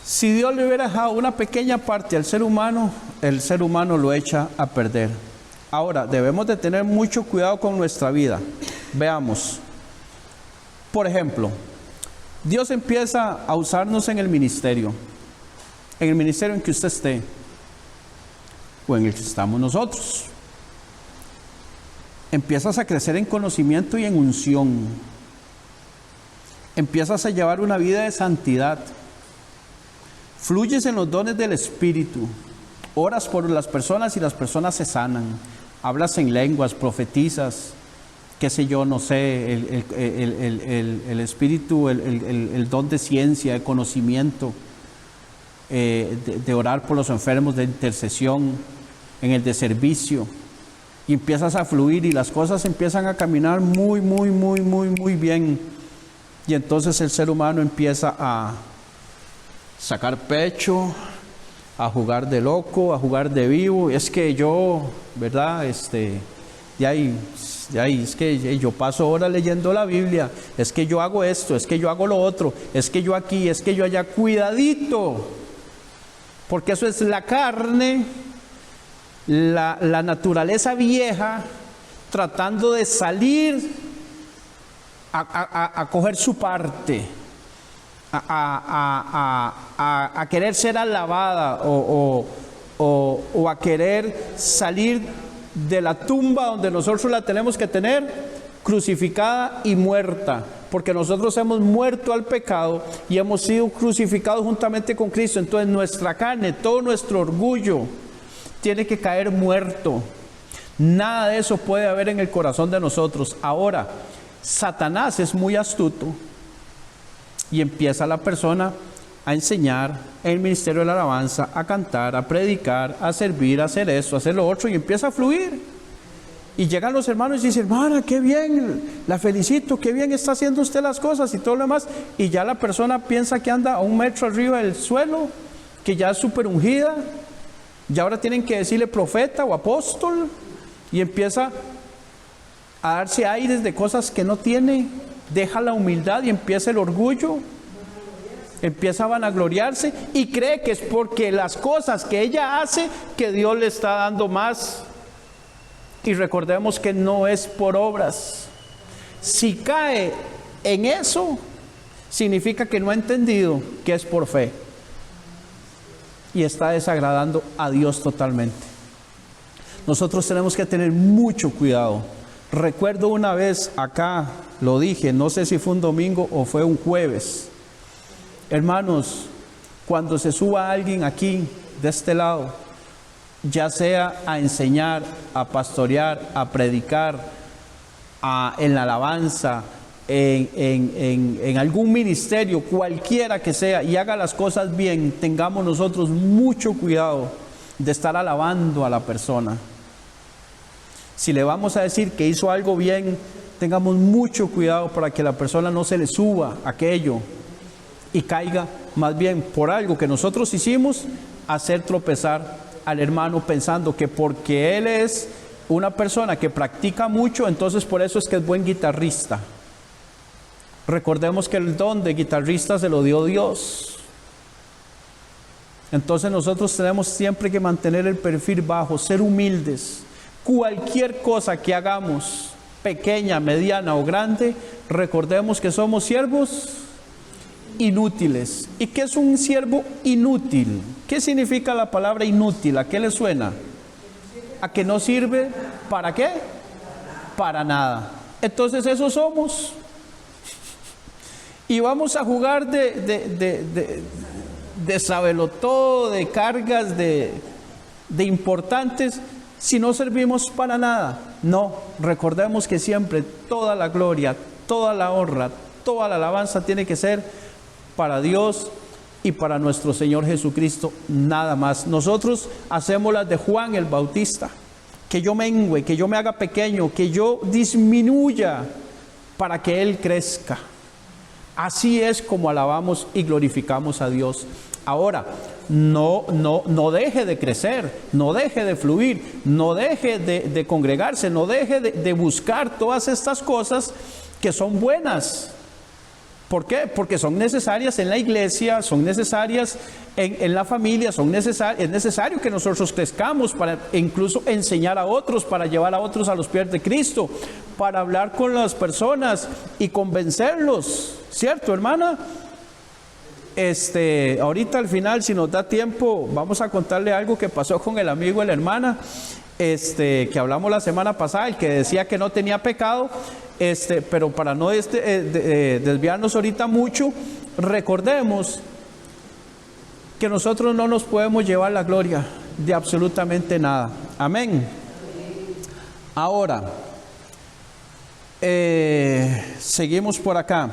Si Dios le hubiera dejado una pequeña parte al ser humano, el ser humano lo echa a perder. Ahora, debemos de tener mucho cuidado con nuestra vida. Veamos. Por ejemplo, Dios empieza a usarnos en el ministerio en que usted esté, o en el que estamos nosotros. Empiezas a crecer en conocimiento y en unción. Empiezas a llevar una vida de santidad. Fluyes en los dones del Espíritu. Oras por las personas y las personas se sanan. Hablas en lenguas, profetizas, qué sé yo, no sé, el espíritu, el don de ciencia, de conocimiento, de orar por los enfermos, de intercesión, en el de servicio. Y empiezas a fluir y las cosas empiezan a caminar muy bien. Y entonces el ser humano empieza a sacar pecho, a jugar de loco, a jugar de vivo. Es que yo, ¿verdad? Es que yo paso horas leyendo la Biblia, es que yo hago esto, es que yo hago lo otro, es que yo aquí, es que yo allá. Cuidadito, porque eso es la carne, la naturaleza vieja, tratando de salir a coger su parte, a querer ser alabada o a querer salir de la tumba donde nosotros la tenemos que tener crucificada y muerta, porque nosotros hemos muerto al pecado y hemos sido crucificados juntamente con Cristo. Entonces nuestra carne, todo nuestro orgullo tiene que caer muerto. Nada de eso puede haber en el corazón de nosotros. Ahora, Satanás es muy astuto y empieza la persona a enseñar en el ministerio de la alabanza, a cantar, a predicar, a servir, a hacer esto, a hacer lo otro, y empieza a fluir. Y llegan los hermanos y dicen: hermana, qué bien, la felicito, qué bien está haciendo usted las cosas y todo lo demás. Y ya la persona piensa que anda a 1 metro arriba del suelo, que ya es súper ungida, y ahora tienen que decirle profeta o apóstol, y empieza a darse aires de cosas que no tiene, deja la humildad y empieza el orgullo, empieza a vanagloriarse y cree que es porque las cosas que ella hace que Dios le está dando más. Y recordemos que no es por obras. Si cae en eso, significa que no ha entendido que es por fe y está desagradando a Dios totalmente. Nosotros tenemos que tener mucho cuidado. Recuerdo una vez acá, lo dije, no sé si fue un domingo o fue un jueves. Hermanos, cuando se suba alguien aquí, de este lado, ya sea a enseñar, a pastorear, a predicar, en la alabanza, en algún ministerio, cualquiera que sea, y haga las cosas bien, tengamos nosotros mucho cuidado de estar alabando a la persona. Si le vamos a decir que hizo algo bien, tengamos mucho cuidado para que la persona no se le suba aquello y caiga más bien por algo que nosotros hicimos, hacer tropezar al hermano pensando que porque él es una persona que practica mucho, entonces por eso es que es buen guitarrista. Recordemos que el don de guitarrista se lo dio Dios. Entonces nosotros tenemos siempre que mantener el perfil bajo, ser humildes. Cualquier cosa que hagamos, pequeña, mediana o grande, recordemos que somos siervos inútiles. ¿Y qué es un siervo inútil? ¿Qué significa la palabra inútil? ¿A qué le suena? ¿A que no sirve? ¿Para qué? Para nada. Entonces eso somos. Y vamos a jugar de sabelotodo, de cargas, de importantes, si no servimos para nada. No, recordemos que siempre toda la gloria, toda la honra, toda la alabanza tiene que ser para Dios y para nuestro Señor Jesucristo, nada más. Nosotros hacemos las de Juan el Bautista, que yo mengüe, que yo me haga pequeño, que yo disminuya para que Él crezca. Así es como alabamos y glorificamos a Dios. Ahora, no deje de crecer, no deje de fluir, no deje de congregarse, no deje de buscar todas estas cosas que son buenas. ¿Por qué? Porque son necesarias en la iglesia, son necesarias en la familia, es necesario que nosotros crezcamos para incluso enseñar a otros, para llevar a otros a los pies de Cristo, para hablar con las personas y convencerlos, ¿cierto, hermana? Ahorita al final, si nos da tiempo, vamos a contarle algo que pasó con el amigo de la hermana, que hablamos la semana pasada, el que decía que no tenía pecado, pero para no desviarnos ahorita mucho, recordemos que nosotros no nos podemos llevar la gloria de absolutamente nada. Amén. Ahora, seguimos por acá.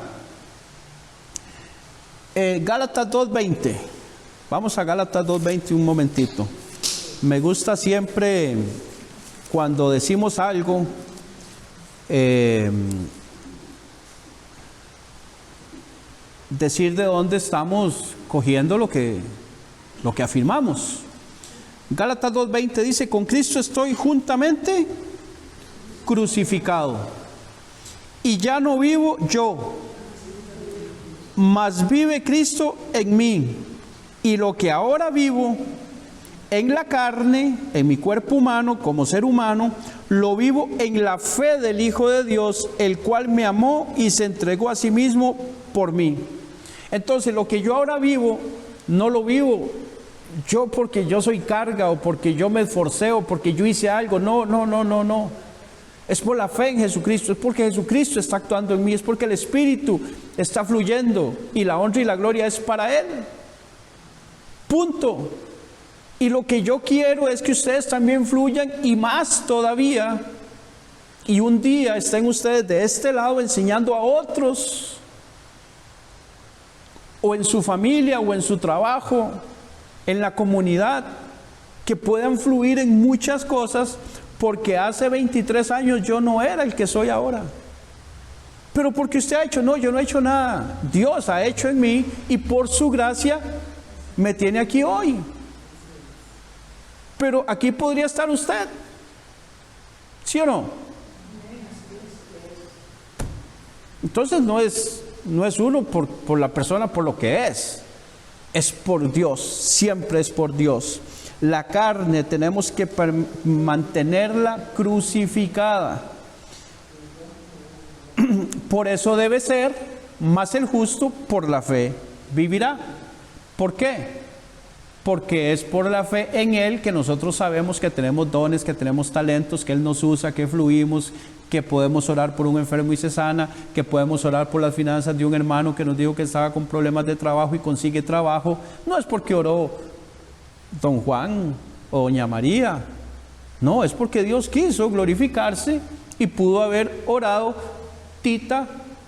Gálatas 2:20. Vamos a Gálatas 2:20 un momentito. Me gusta siempre cuando decimos algo, decir de dónde estamos cogiendo lo que afirmamos. Gálatas 2:20 dice: con Cristo estoy juntamente crucificado, y ya no vivo yo, mas vive Cristo en mí. Y lo que ahora vivo en la carne, en mi cuerpo humano, como ser humano, lo vivo en la fe del Hijo de Dios, el cual me amó y se entregó a sí mismo por mí. Entonces, lo que yo ahora vivo, no lo vivo yo porque yo soy carga, o porque yo me esforcé, o porque yo hice algo. No. Es por la fe en Jesucristo, es porque Jesucristo está actuando en mí, es porque el Espíritu está fluyendo, y la honra y la gloria es para Él. Punto. Y lo que yo quiero es que ustedes también fluyan, y más todavía, y un día estén ustedes de este lado enseñando a otros, o en su familia, o en su trabajo, en la comunidad, que puedan fluir en muchas cosas, porque hace 23 años yo no era el que soy ahora. Pero porque usted ha hecho, no, yo no he hecho nada. Dios ha hecho en mí, y por su gracia me tiene aquí hoy. Pero aquí podría estar usted, ¿sí o no? Entonces no es uno por la persona, por lo que es por Dios, siempre es por Dios. La carne tenemos que mantenerla crucificada. Por eso debe ser, más el justo por la fe vivirá. ¿Por qué? Porque es por la fe en Él que nosotros sabemos que tenemos dones, que tenemos talentos, que Él nos usa, que fluimos, que podemos orar por un enfermo y se sana, que podemos orar por las finanzas de un hermano que nos dijo que estaba con problemas de trabajo y consigue trabajo. No es porque oró don Juan o doña María, no, es porque Dios quiso glorificarse y pudo haber orado Tita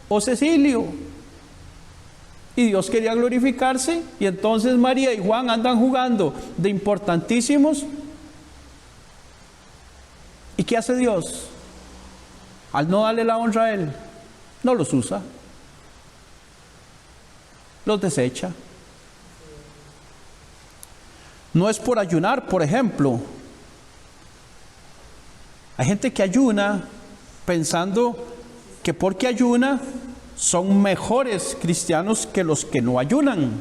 o Cecilio. Y Dios quería glorificarse, y entonces María y Juan andan jugando de importantísimos. ¿Y qué hace Dios? Al no darle la honra a Él, no los usa, los desecha. No es por ayunar, por ejemplo. Hay gente que ayuna pensando que porque ayuna son mejores cristianos que los que no ayunan.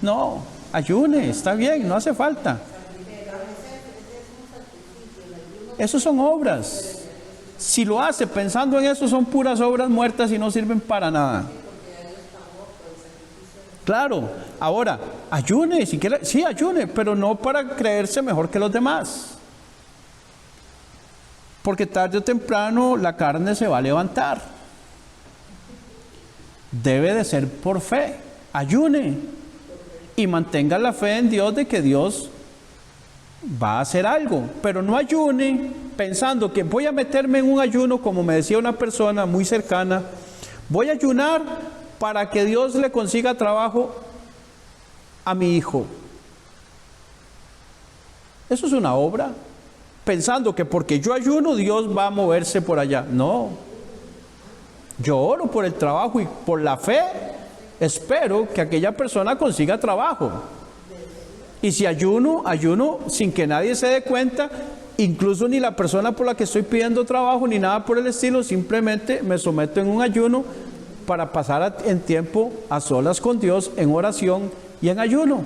No, ayune, está bien, no hace falta. Esos son obras. Si lo hace pensando en eso, son puras obras muertas y no sirven para nada. Claro, ahora, ayune, si quiere, sí, ayune, pero no para creerse mejor que los demás. Porque tarde o temprano la carne se va a levantar. Debe de ser por fe. Ayune y mantenga la fe en Dios de que Dios va a hacer algo, pero no ayune pensando que voy a meterme en un ayuno, como me decía una persona muy cercana, voy a ayunar para que Dios le consiga trabajo a mi hijo. Eso es una obra, pensando que porque yo ayuno Dios va a moverse por allá. No, yo oro por el trabajo y por la fe espero que aquella persona consiga trabajo. Y si ayuno sin que nadie se dé cuenta, incluso ni la persona por la que estoy pidiendo trabajo ni nada por el estilo, simplemente me someto en un ayuno para pasar en tiempo a solas con Dios, en oración y en ayuno.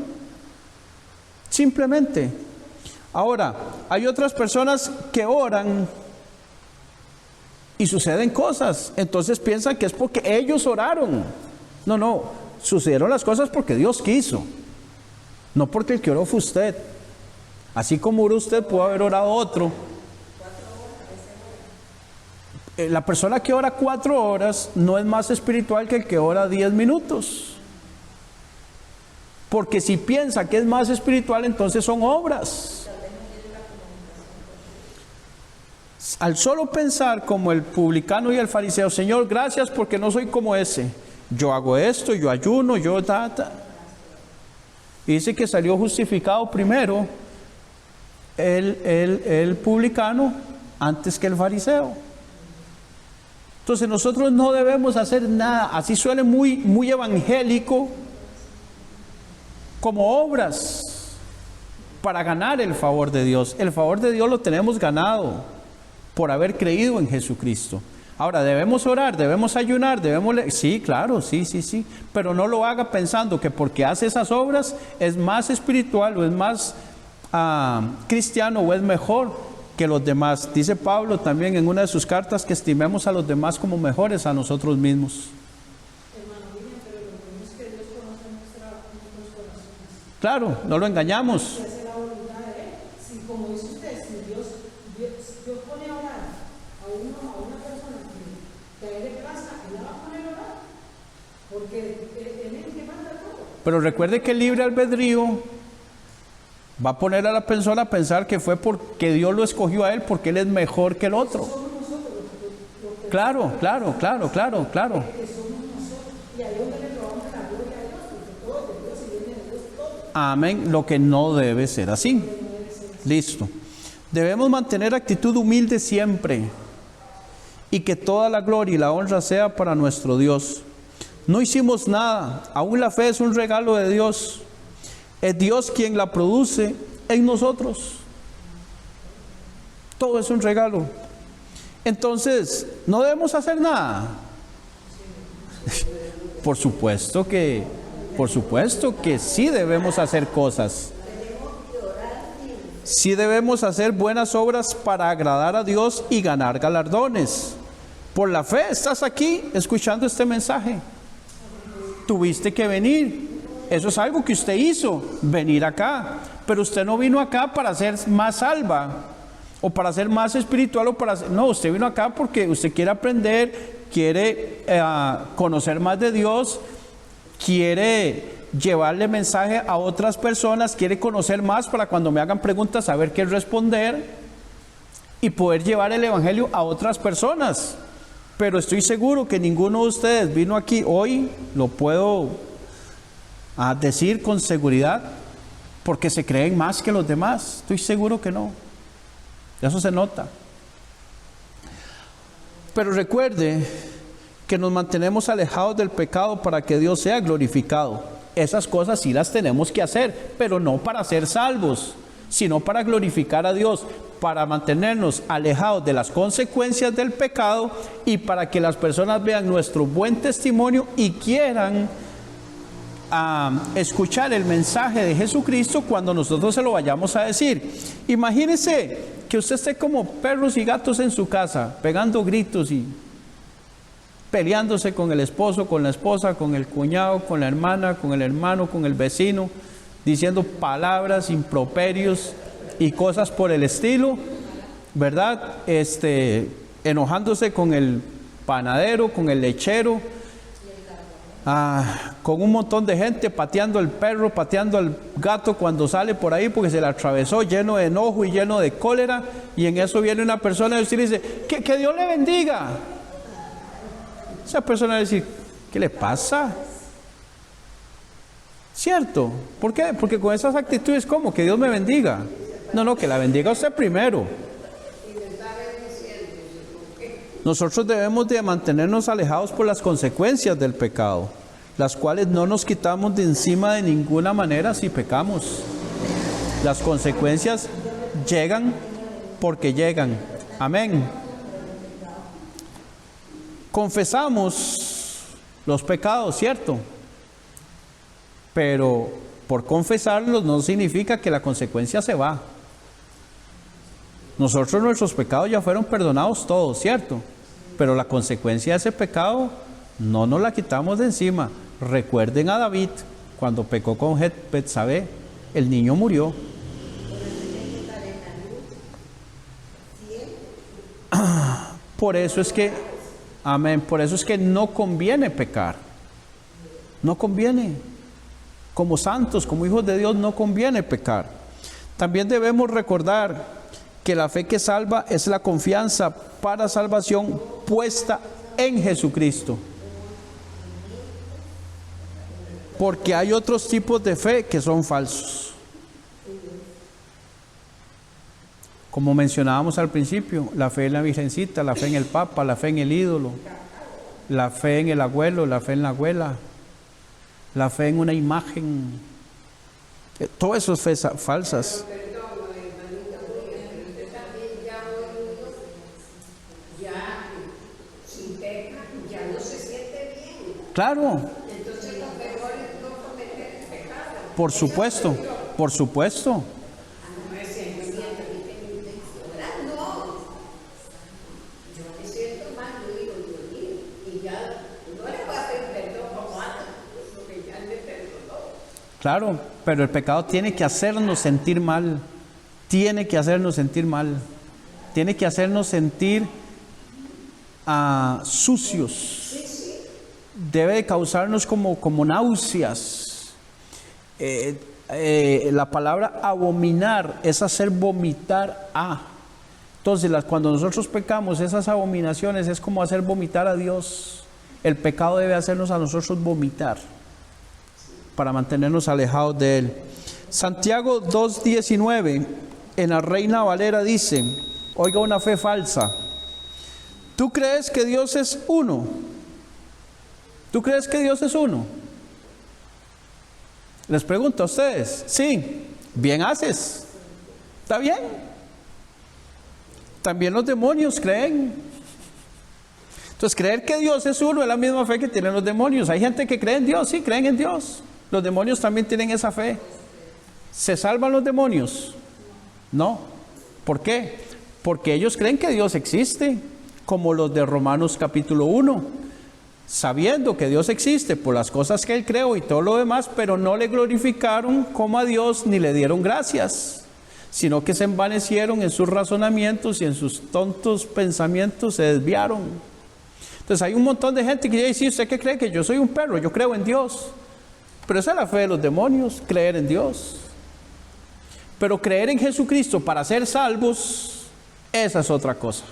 Simplemente. Ahora, hay otras personas que oran y suceden cosas, entonces piensan que es porque ellos oraron. No, sucedieron las cosas porque Dios quiso, no porque el que oró fue usted. Así como oró usted, pudo haber orado otro. La persona que ora 4 horas no es más espiritual que el que ora 10 minutos. Porque si piensa que es más espiritual, entonces son obras. Al solo pensar como el publicano y el fariseo, Señor, gracias porque no soy como ese. Yo hago esto, yo ayuno, yo Y dice que salió justificado primero el publicano antes que el fariseo. Entonces nosotros no debemos hacer nada, así suene muy evangélico, como obras para ganar el favor de Dios. El favor de Dios lo tenemos ganado por haber creído en Jesucristo. Ahora, debemos orar, debemos ayunar, debemos leer. Sí, claro, sí. Pero no lo haga pensando que porque hace esas obras es más espiritual o es más cristiano o es mejor que los demás. Dice Pablo también en una de sus cartas que estimemos a los demás como mejores a nosotros mismos. Claro, no lo engañamos. Si como dice usted, si Dios pone a orar a una persona que a él le pasa, él la va a poner a orar, porque él es el que manda todo. Pero recuerde que el libre albedrío va a poner a la persona a pensar que fue porque Dios lo escogió a él, porque él es mejor que el otro. Claro. Que somos nosotros, y ahí es donde le robamos la gloria a Dios, porque todo es de Dios y viene de Dios todo. Amén, lo que no debe ser así. Listo. Debemos mantener actitud humilde siempre y que toda la gloria y la honra sea para nuestro Dios. No hicimos nada, aún la fe es un regalo de Dios. Es Dios quien la produce en nosotros. Todo es un regalo. Entonces, no debemos hacer nada. Por supuesto que sí debemos hacer cosas. Sí debemos hacer buenas obras para agradar a Dios y ganar galardones. Por la fe estás aquí escuchando este mensaje. Tuviste que venir. Eso es algo que usted hizo, venir acá. Pero usted no vino acá para ser más salva o para ser más espiritual o para ser... No, usted vino acá porque usted quiere aprender, quiere conocer más de Dios, quiere llevarle mensaje a otras personas, quiere conocer más para cuando me hagan preguntas saber qué responder y poder llevar el evangelio a otras personas. Pero estoy seguro que ninguno de ustedes vino aquí hoy, lo puedo decir con seguridad, porque se creen más que los demás. Estoy seguro que no. Eso se nota. Pero recuerde que nos mantenemos alejados del pecado para que Dios sea glorificado. Esas cosas sí las tenemos que hacer, pero no para ser salvos, sino para glorificar a Dios, para mantenernos alejados de las consecuencias del pecado y para que las personas vean nuestro buen testimonio y quieran escuchar el mensaje de Jesucristo cuando nosotros se lo vayamos a decir. Imagínese que usted esté como perros y gatos en su casa, pegando gritos y peleándose con el esposo, con la esposa, con el cuñado, con la hermana, con el hermano, con el vecino, diciendo palabras, improperios y cosas por el estilo, ¿verdad? Enojándose con el panadero, con el lechero, con un montón de gente, pateando al perro, pateando al gato cuando sale por ahí porque se le atravesó, lleno de enojo y lleno de cólera, y en eso viene una persona y usted dice, que Dios le bendiga. Esa persona va a decir, ¿qué le pasa? ¿Cierto? ¿Por qué? Porque con esas actitudes, ¿cómo? Que Dios me bendiga. No, que la bendiga usted primero. Nosotros debemos de mantenernos alejados por las consecuencias del pecado, las cuales no nos quitamos de encima de ninguna manera si pecamos. Las consecuencias llegan porque llegan. Amén. Confesamos los pecados, ¿cierto? Pero por confesarlos no significa que la consecuencia se va. Nosotros nuestros pecados ya fueron perdonados todos, ¿cierto? Pero la consecuencia de ese pecado no nos la quitamos de encima. Recuerden a David, cuando pecó con Betsabé, el niño murió. Por eso es que, amén, por eso es que no conviene pecar. No conviene. Como santos, como hijos de Dios, no conviene pecar. También debemos recordar que la fe que salva es la confianza para salvación puesta en Jesucristo. Porque hay otros tipos de fe que son falsos. Como mencionábamos al principio, la fe en la Virgencita, la fe en el Papa, la fe en el ídolo, la fe en el abuelo, la fe en la abuela, la fe en una imagen. Todo eso es fe falsas. Claro. Por supuesto, por supuesto. Claro, pero el pecado tiene que hacernos sentir mal. Tiene que hacernos sentir mal. Tiene que hacernos sentir sucios. Debe de causarnos como náuseas. La palabra abominar es hacer vomitar a. Entonces, cuando nosotros pecamos, esas abominaciones es como hacer vomitar a Dios. El pecado debe hacernos a nosotros vomitar para mantenernos alejados de Él. Santiago 2:19 en la Reina Valera dice, oiga una fe falsa. ¿Tú crees que Dios es uno? ¿Tú crees que Dios es uno? Les pregunto a ustedes. Sí, bien haces. ¿Está bien? También los demonios creen. Entonces, creer que Dios es uno es la misma fe que tienen los demonios. Hay gente que cree en Dios, sí, creen en Dios. Los demonios también tienen esa fe. ¿Se salvan los demonios? No. ¿Por qué? Porque ellos creen que Dios existe, como los de Romanos capítulo 1. Sabiendo que Dios existe por las cosas que Él creó y todo lo demás, pero no le glorificaron como a Dios ni le dieron gracias, sino que se envanecieron en sus razonamientos y en sus tontos pensamientos se desviaron. Entonces hay un montón de gente que dice, ¿usted qué cree? Que yo soy un perro, yo creo en Dios. Pero esa es la fe de los demonios, creer en Dios. Pero creer en Jesucristo para ser salvos, esa es otra cosa.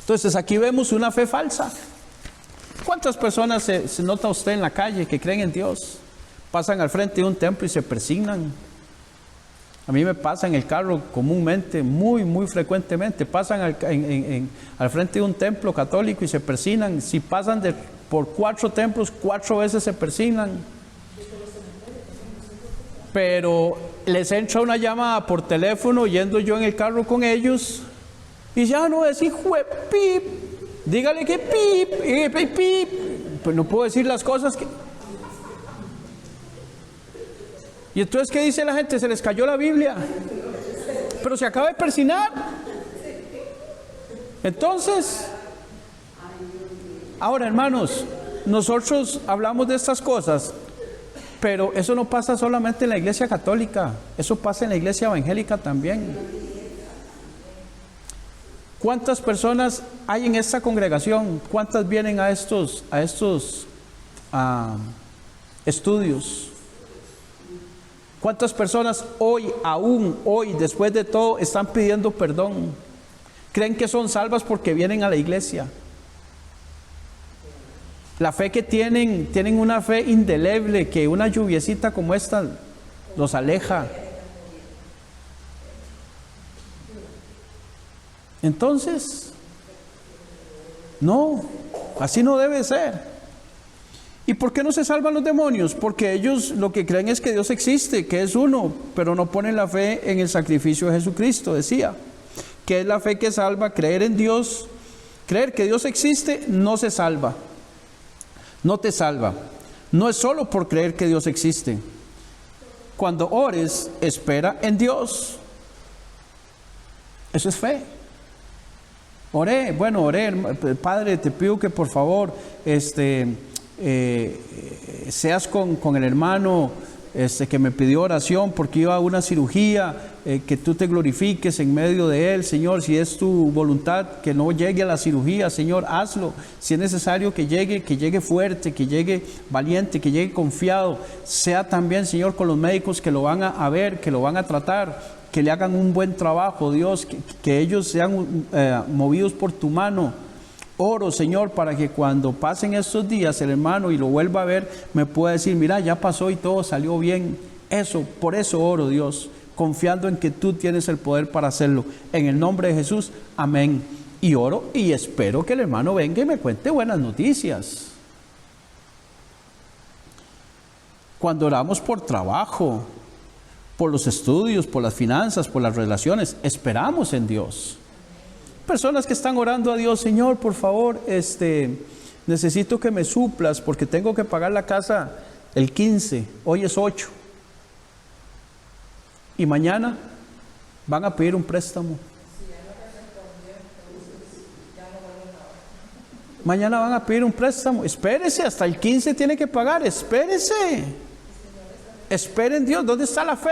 Entonces aquí vemos una fe falsa. ¿Cuántas personas se nota usted en la calle que creen en Dios? Pasan al frente de un templo y se persignan. A mí me pasa en el carro comúnmente, muy frecuentemente. Pasan al frente de un templo católico y se persignan. Si pasan por 4 templos, 4 veces se persignan. Pero les entra una llamada por teléfono yendo yo en el carro con ellos y ya no es hijo de pip, dígale que pip, pues no puedo decir las cosas que... Y entonces, ¿qué dice la gente? Se les cayó la Biblia, pero se acaba de persignar. Entonces, ahora, hermanos, nosotros hablamos de estas cosas, pero eso no pasa solamente en la iglesia católica, eso pasa en la iglesia evangélica también. ¿Cuántas personas hay en esta congregación? ¿Cuántas vienen a estos estudios? ¿Cuántas personas aún hoy, después de todo, están pidiendo perdón? ¿Creen que son salvas porque vienen a la iglesia? La fe que tienen una fe indeleble, que una lluviecita como esta los aleja. Entonces, no, así no debe ser. ¿Y por qué no se salvan los demonios? Porque ellos lo que creen es que Dios existe, que es uno, pero no ponen la fe en el sacrificio de Jesucristo, decía. ¿Qué es la fe que salva? Creer en Dios. Creer que Dios existe no se salva. No te salva. No es solo por creer que Dios existe. Cuando ores, espera en Dios. Eso es fe. Oré, Padre, te pido que por favor, seas con el hermano que me pidió oración porque iba a una cirugía, que tú te glorifiques en medio de él, Señor. Si es tu voluntad que no llegue a la cirugía, Señor, hazlo. Si es necesario que llegue fuerte, que llegue valiente, que llegue confiado. Sea también, Señor, con los médicos que lo van a ver, que lo van a tratar, que le hagan un buen trabajo, Dios, que ellos sean movidos por tu mano. Oro, Señor, para que cuando pasen estos días el hermano y lo vuelva a ver, me pueda decir, mira, ya pasó y todo salió bien. Por eso oro, Dios, confiando en que tú tienes el poder para hacerlo. En el nombre de Jesús, amén. Y oro y espero que el hermano venga y me cuente buenas noticias. Cuando oramos por trabajo, por los estudios, por las finanzas, por las relaciones, esperamos en Dios. Personas que están orando a Dios, Señor, por favor, necesito que me suplas porque tengo que pagar la casa el 15, hoy es 8. Y mañana van a pedir un préstamo. Mañana van a pedir un préstamo. Espérese, hasta el 15 tiene que pagar. Espérese. Esperen en Dios. ¿Dónde está la fe?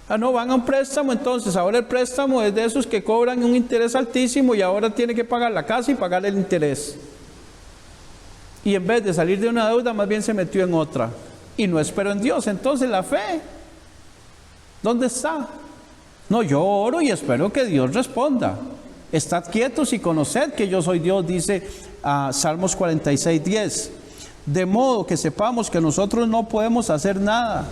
Ah, no, van a un préstamo, entonces ahora el préstamo es de esos que cobran un interés altísimo y ahora tiene que pagar la casa y pagar el interés. Y en vez de salir de una deuda, más bien se metió en otra. Y no esperó en Dios. Entonces la fe, ¿dónde está? No, yo oro y espero que Dios responda. Estad quietos y conoced que yo soy Dios, dice Salmos 46:10. De modo que sepamos que nosotros no podemos hacer nada.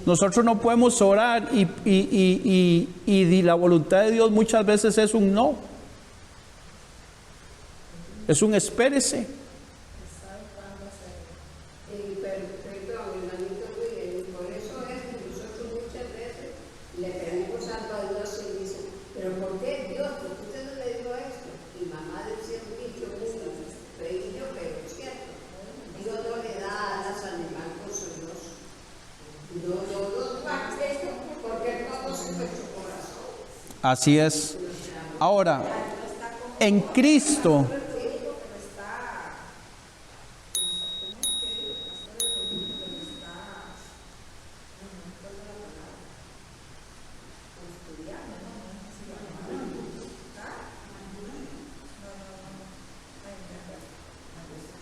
Nosotros no podemos orar y la voluntad de Dios muchas veces es un no. Es un espérese. Perdón, hermanito William, por eso es que nosotros muchas veces le pedimos algo a Dios y dicen, pero ¿por qué Dios? ¿Por qué usted no le dijo esto? Y mamá decía un dicho mucho, creí yo, pero es cierto. Dios no le da alas al animal ponzoñoso. No los esto porque todo es nuestro corazón. Así es. Ahora, en Cristo,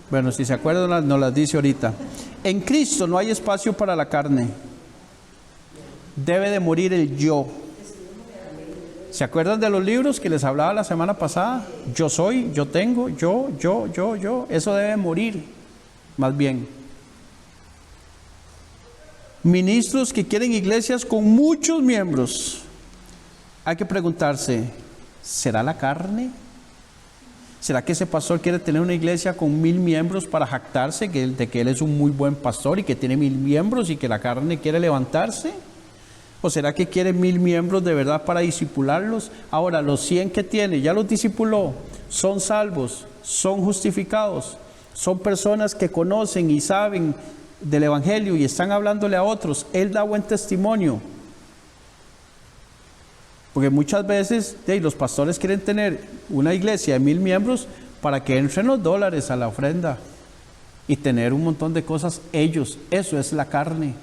bueno, si se acuerdan, nos las dice ahorita. En Cristo no hay espacio para la carne. Debe de morir el yo. ¿Se acuerdan de los libros que les hablaba la semana pasada? Yo soy, yo tengo, yo. Eso debe morir, más bien. Ministros que quieren iglesias con muchos miembros. Hay que preguntarse, ¿será la carne? ¿Será que ese pastor quiere tener una iglesia con 1000 miembros para jactarse de que él es un muy buen pastor y que tiene 1000 miembros y que la carne quiere levantarse? ¿O será que quiere 1000 miembros de verdad para disipularlos? Ahora, los 100 que tiene, ya los disipuló, son salvos, son justificados, son personas que conocen y saben del Evangelio y están hablándole a otros. Él da buen testimonio. Porque muchas veces los pastores quieren tener una iglesia de 1000 miembros para que entren los dólares a la ofrenda y tener un montón de cosas ellos. Eso es la carne.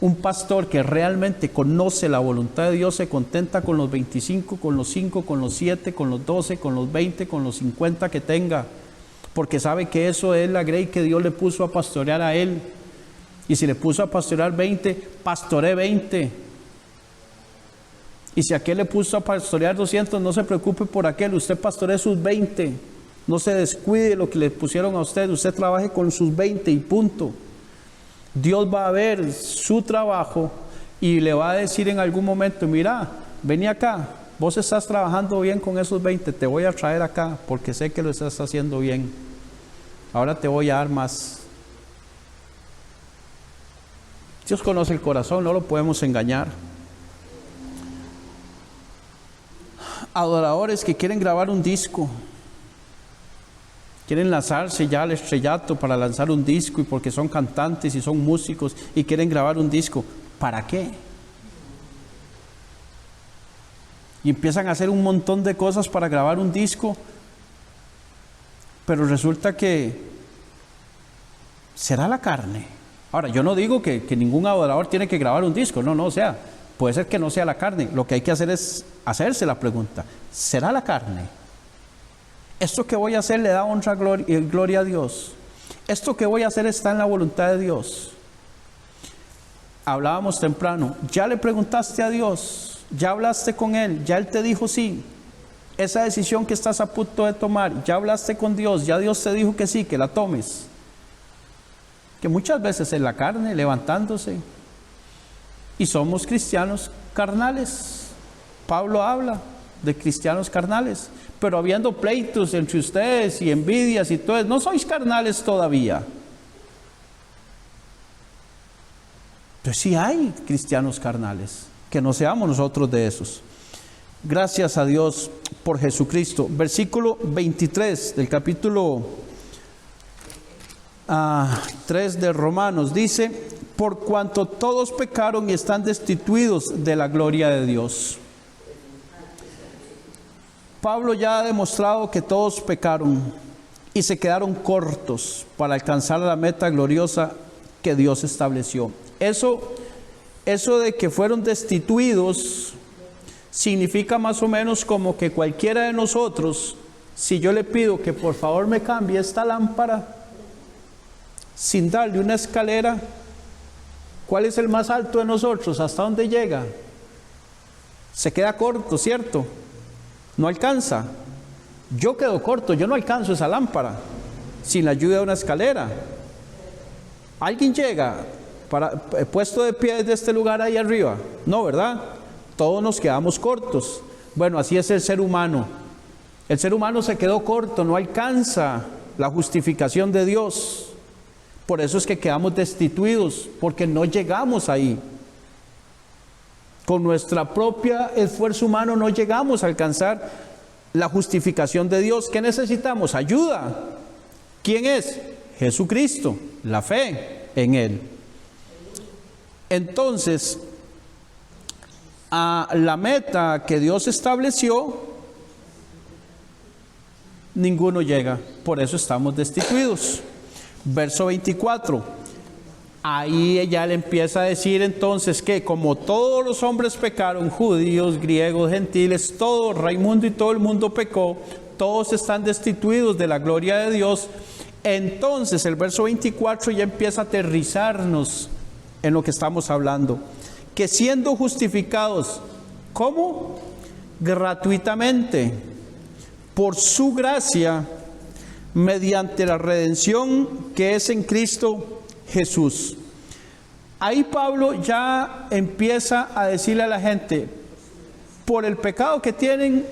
Un pastor que realmente conoce la voluntad de Dios se contenta con los 25, con los 5, con los 7, con los 12, con los 20, con los 50 que tenga. Porque sabe que eso es la grey que Dios le puso a pastorear a él. Y si le puso a pastorear 20, pastoré 20. Y si aquel le puso a pastorear 200, no se preocupe por aquel, usted pastoree sus 20. No se descuide de lo que le pusieron a usted trabaje con sus 20 y punto. Dios va a ver su trabajo y le va a decir en algún momento, mira, vení acá, vos estás trabajando bien con esos 20, te voy a traer acá porque sé que lo estás haciendo bien. Ahora te voy a dar más. Dios conoce el corazón, no lo podemos engañar. Adoradores que quieren grabar un disco, quieren lanzarse ya al estrellato para lanzar un disco y porque son cantantes y son músicos y quieren grabar un disco. ¿Para qué? Y empiezan a hacer un montón de cosas para grabar un disco, pero resulta que será la carne. Ahora, yo no digo que ningún adorador tiene que grabar un disco, no, o sea, puede ser que no sea la carne. Lo que hay que hacer es hacerse la pregunta, ¿será la carne? ¿Esto que voy a hacer le da honra y gloria a Dios? ¿Esto que voy a hacer está en la voluntad de Dios? Hablábamos temprano, ¿ya le preguntaste a Dios? ¿Ya hablaste con Él? ¿Ya Él te dijo sí? Esa decisión que estás a punto de tomar, ¿ya hablaste con Dios? ¿Ya Dios te dijo que sí, que la tomes? Que muchas veces es la carne levantándose. Y somos cristianos carnales. Pablo habla de cristianos carnales, pero habiendo pleitos entre ustedes y envidias y todo, no sois carnales todavía. Entonces sí hay cristianos carnales, que no seamos nosotros de esos. Gracias a Dios por Jesucristo. Versículo 23 del capítulo 3 de Romanos dice: por cuanto todos pecaron y están destituidos de la gloria de Dios. Pablo ya ha demostrado que todos pecaron y se quedaron cortos para alcanzar la meta gloriosa que Dios estableció. Eso de que fueron destituidos significa más o menos como que cualquiera de nosotros, si yo le pido que por favor me cambie esta lámpara sin darle una escalera, ¿cuál es el más alto de nosotros? ¿Hasta dónde llega? Se queda corto, ¿cierto? No alcanza. Yo quedo corto, yo no alcanzo esa lámpara sin la ayuda de una escalera. ¿Alguien llega puesto de pie desde este lugar ahí arriba? No, ¿verdad? Todos nos quedamos cortos. Bueno, así es el ser humano. El ser humano se quedó corto, no alcanza la justificación de Dios. Por eso es que quedamos destituidos, porque no llegamos ahí. Con nuestra propia esfuerzo humano no llegamos a alcanzar la justificación de Dios. ¿Qué necesitamos? Ayuda. ¿Quién es? Jesucristo, la fe en Él. Entonces, a la meta que Dios estableció, ninguno llega. Por eso estamos destituidos. Verso 24. Ahí ella le empieza a decir entonces que como todos los hombres pecaron, judíos, griegos, gentiles, todo Raimundo y todo el mundo pecó, todos están destituidos de la gloria de Dios. Entonces el verso 24 ya empieza a aterrizarnos en lo que estamos hablando. Que siendo justificados, ¿cómo? Gratuitamente, por su gracia, mediante la redención que es en Cristo Jesús. Ahí Pablo ya empieza a decirle a la gente: por el pecado que tienen,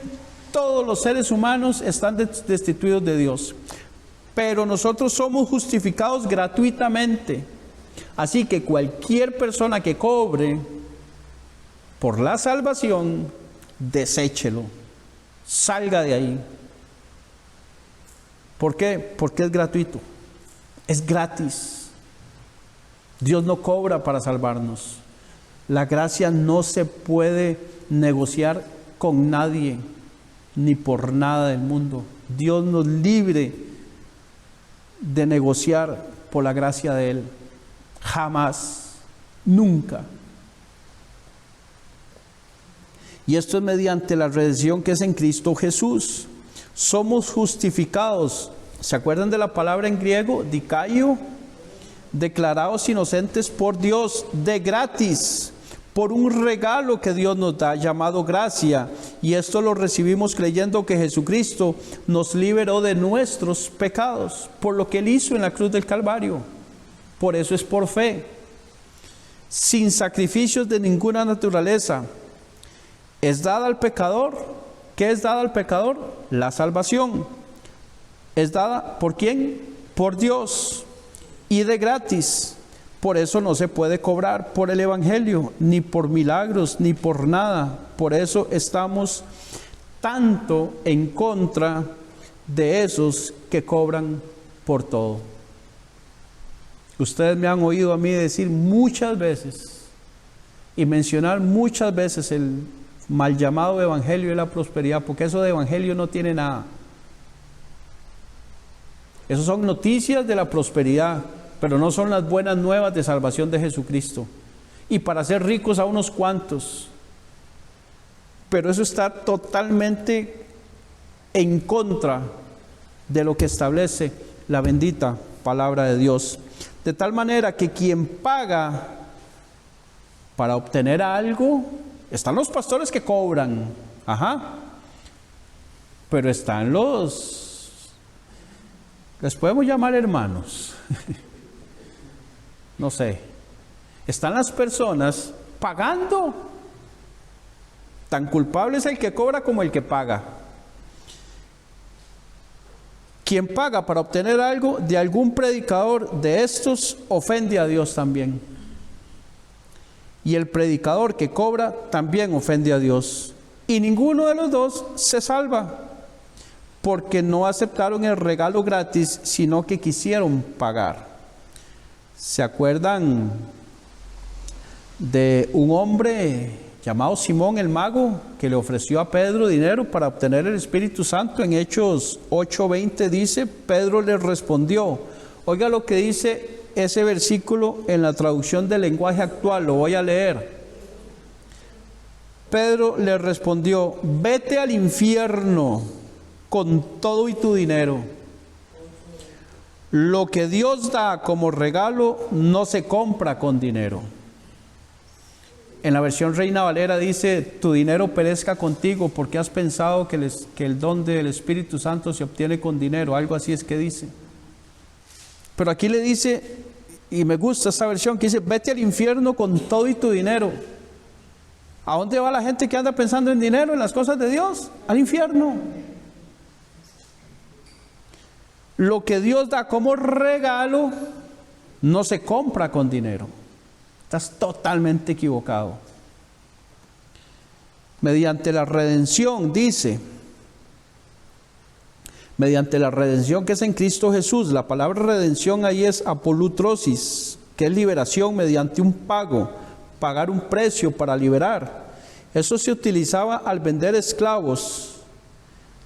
todos los seres humanos están destituidos de Dios, pero nosotros somos justificados gratuitamente. Así que cualquier persona que cobre por la salvación, deséchelo, salga de ahí. ¿Por qué? Porque es gratuito, es gratis. Dios no cobra para salvarnos. La gracia no se puede negociar con nadie, ni por nada del mundo. Dios nos libre de negociar por la gracia de Él. Jamás, nunca. Y esto es mediante la redención que es en Cristo Jesús. Somos justificados. ¿Se acuerdan de la palabra en griego? Dikaio. Declarados inocentes por Dios de gratis, por un regalo que Dios nos da llamado gracia, y esto lo recibimos creyendo que Jesucristo nos liberó de nuestros pecados por lo que Él hizo en la cruz del Calvario. Por eso es por fe, sin sacrificios de ninguna naturaleza. Es dada al pecador. ¿Qué es dada al pecador? La salvación. ¿Es dada por quién? Por Dios. Y de gratis. Por eso no se puede cobrar por el Evangelio, ni por milagros, ni por nada. Por eso estamos tanto en contra de esos que cobran por todo. Ustedes me han oído a mí decir muchas veces y mencionar muchas veces el mal llamado Evangelio de la prosperidad, porque eso de Evangelio no tiene nada. Eso son noticias de la prosperidad, pero no son las buenas nuevas de salvación de Jesucristo. Y para ser ricos a unos cuantos. Pero eso está totalmente en contra de lo que establece la bendita palabra de Dios. De tal manera que quien paga para obtener algo, están los pastores que cobran, pero están les podemos llamar hermanos, no sé, están las personas pagando. Tan culpable es el que cobra como el que paga. Quien paga para obtener algo de algún predicador de estos ofende a Dios también. Y el predicador que cobra también ofende a Dios. Y ninguno de los dos se salva, porque no aceptaron el regalo gratis, sino que quisieron pagar. ¿Se acuerdan de un hombre llamado Simón el mago que le ofreció a Pedro dinero para obtener el Espíritu Santo? En Hechos 8:20 dice, Pedro le respondió. Oiga lo que dice ese versículo en la traducción del lenguaje actual, lo voy a leer. Pedro le respondió, vete al infierno con todo y tu dinero. Lo que Dios da como regalo no se compra con dinero. En la versión Reina Valera dice, tu dinero perezca contigo porque has pensado que el don del Espíritu Santo se obtiene con dinero. Algo así es que dice. Pero aquí le dice, y me gusta esta versión, que dice, vete al infierno con todo y tu dinero. ¿A dónde va la gente que anda pensando en dinero, en las cosas de Dios? Al infierno. Lo que Dios da como regalo no se compra con dinero. Estás totalmente equivocado. Mediante la redención, dice, mediante la redención que es en Cristo Jesús. La palabra redención ahí es apolutrosis, que es liberación mediante un pago, pagar un precio para liberar. Eso se utilizaba al vender esclavos.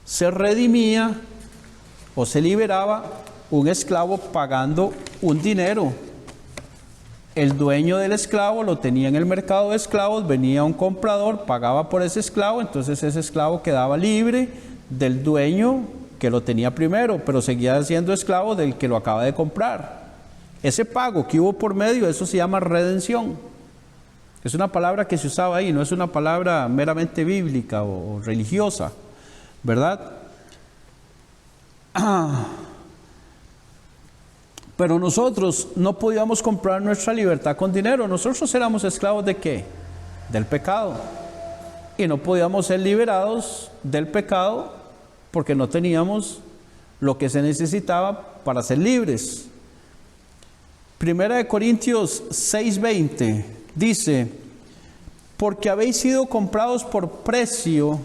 Se redimía o se liberaba un esclavo pagando un dinero. El dueño del esclavo lo tenía en el mercado de esclavos, venía un comprador, pagaba por ese esclavo, entonces ese esclavo quedaba libre del dueño que lo tenía primero, pero seguía siendo esclavo del que lo acaba de comprar. Ese pago que hubo por medio, eso se llama redención. Es una palabra que se usaba ahí, no es una palabra meramente bíblica o religiosa, ¿verdad? Pero nosotros no podíamos comprar nuestra libertad con dinero. Nosotros éramos esclavos ¿de qué? Del pecado. Y no podíamos ser liberados del pecado porque no teníamos lo que se necesitaba para ser libres. Primera de Corintios 6:20 dice, porque habéis sido comprados por precio,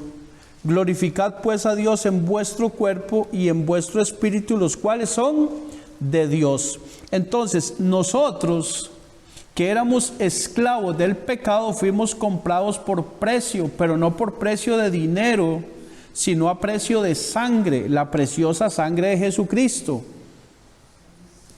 glorificad pues a Dios en vuestro cuerpo y en vuestro espíritu, los cuales son de Dios. Entonces nosotros que éramos esclavos del pecado fuimos comprados por precio, pero no por precio de dinero, sino a precio de sangre, la preciosa sangre de Jesucristo,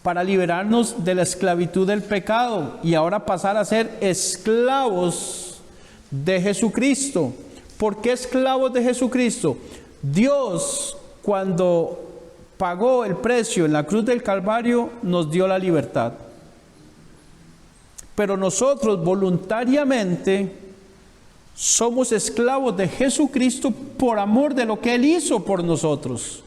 para liberarnos de la esclavitud del pecado y ahora pasar a ser esclavos de Jesucristo. ¿Por qué esclavos de Jesucristo? Dios, cuando pagó el precio en la cruz del Calvario, nos dio la libertad. Pero nosotros voluntariamente somos esclavos de Jesucristo por amor de lo que Él hizo por nosotros.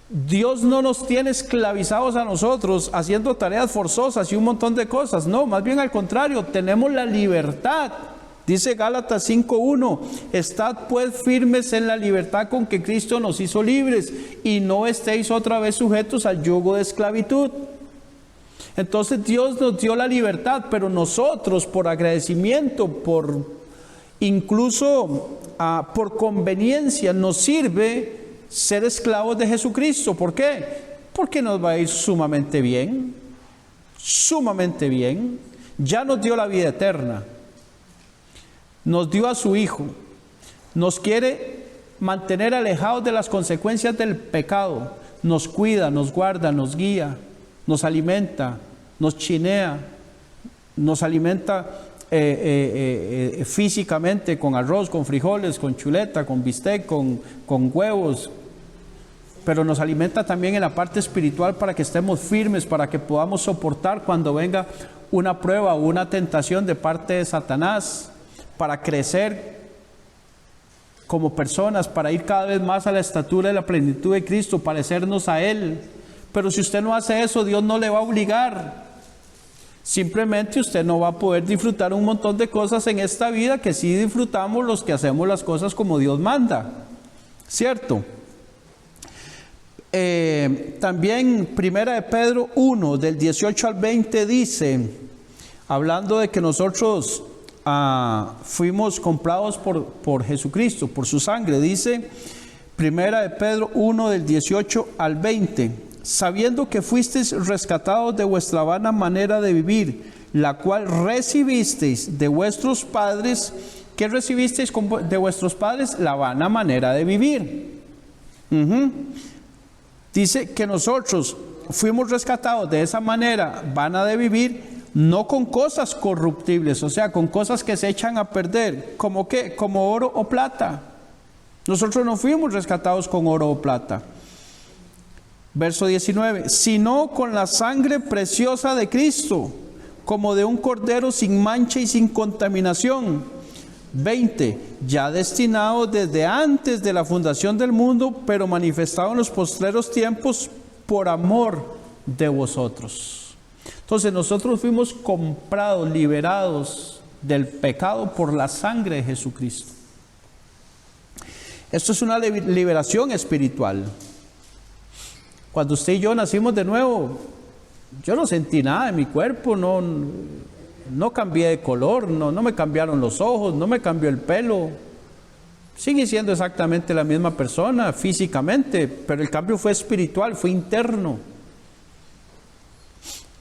Dios no nos tiene esclavizados a nosotros haciendo tareas forzosas y un montón de cosas. No, más bien al contrario, tenemos la libertad. Dice Gálatas 5:1, estad pues firmes en la libertad con que Cristo nos hizo libres y no estéis otra vez sujetos al yugo de esclavitud. Entonces Dios nos dio la libertad, pero nosotros por agradecimiento, incluso por conveniencia, nos sirve ser esclavos de Jesucristo. ¿Por qué? Porque nos va a ir sumamente bien, sumamente bien. Ya nos dio la vida eterna. Nos dio a su Hijo, nos quiere mantener alejados de las consecuencias del pecado, nos cuida, nos guarda, nos guía, nos alimenta, nos chinea, nos alimenta físicamente con arroz, con frijoles, con chuleta, con bistec, con huevos, pero nos alimenta también en la parte espiritual para que estemos firmes, para que podamos soportar cuando venga una prueba o una tentación de parte de Satanás, para crecer como personas, para ir cada vez más a la estatura de la plenitud de Cristo, parecernos a Él. Pero si usted no hace eso, Dios no le va a obligar. Simplemente usted no va a poder disfrutar un montón de cosas en esta vida que sí disfrutamos los que hacemos las cosas como Dios manda, ¿cierto? También Primera de Pedro 1, del 18 al 20 dice, hablando de que nosotros fuimos comprados por Jesucristo, por su sangre. Dice Primera de Pedro 1 del 18 al 20, sabiendo que fuisteis rescatados de vuestra vana manera de vivir, la cual recibisteis de vuestros padres. ¿Qué recibisteis de vuestros padres? La vana manera de vivir. Dice que nosotros fuimos rescatados de esa manera vana de vivir, no con cosas corruptibles, o sea, con cosas que se echan a perder. ¿Como qué? Como oro o plata. Nosotros no fuimos rescatados con oro o plata. Verso 19, sino con la sangre preciosa de Cristo, como de un cordero sin mancha y sin contaminación. 20, ya destinado desde antes de la fundación del mundo, pero manifestado en los postreros tiempos por amor de vosotros. Entonces nosotros fuimos comprados, liberados del pecado por la sangre de Jesucristo. Esto es una liberación espiritual. Cuando usted y yo nacimos de nuevo, yo no sentí nada en mi cuerpo, no cambié de color, no me cambiaron los ojos, no me cambió el pelo. Sigue siendo exactamente la misma persona físicamente, pero el cambio fue espiritual, fue interno.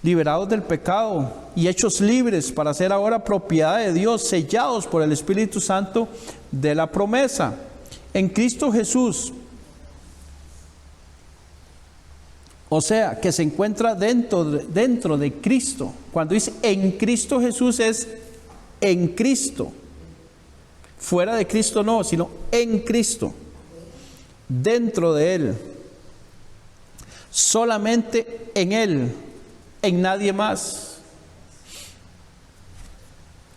Liberados del pecado y hechos libres para ser ahora propiedad de Dios, sellados por el Espíritu Santo de la promesa. En Cristo Jesús. O sea, que se encuentra dentro de Cristo. Cuando dice en Cristo Jesús es en Cristo. Fuera de Cristo no, sino en Cristo. Dentro de Él. Solamente en Él. En nadie más.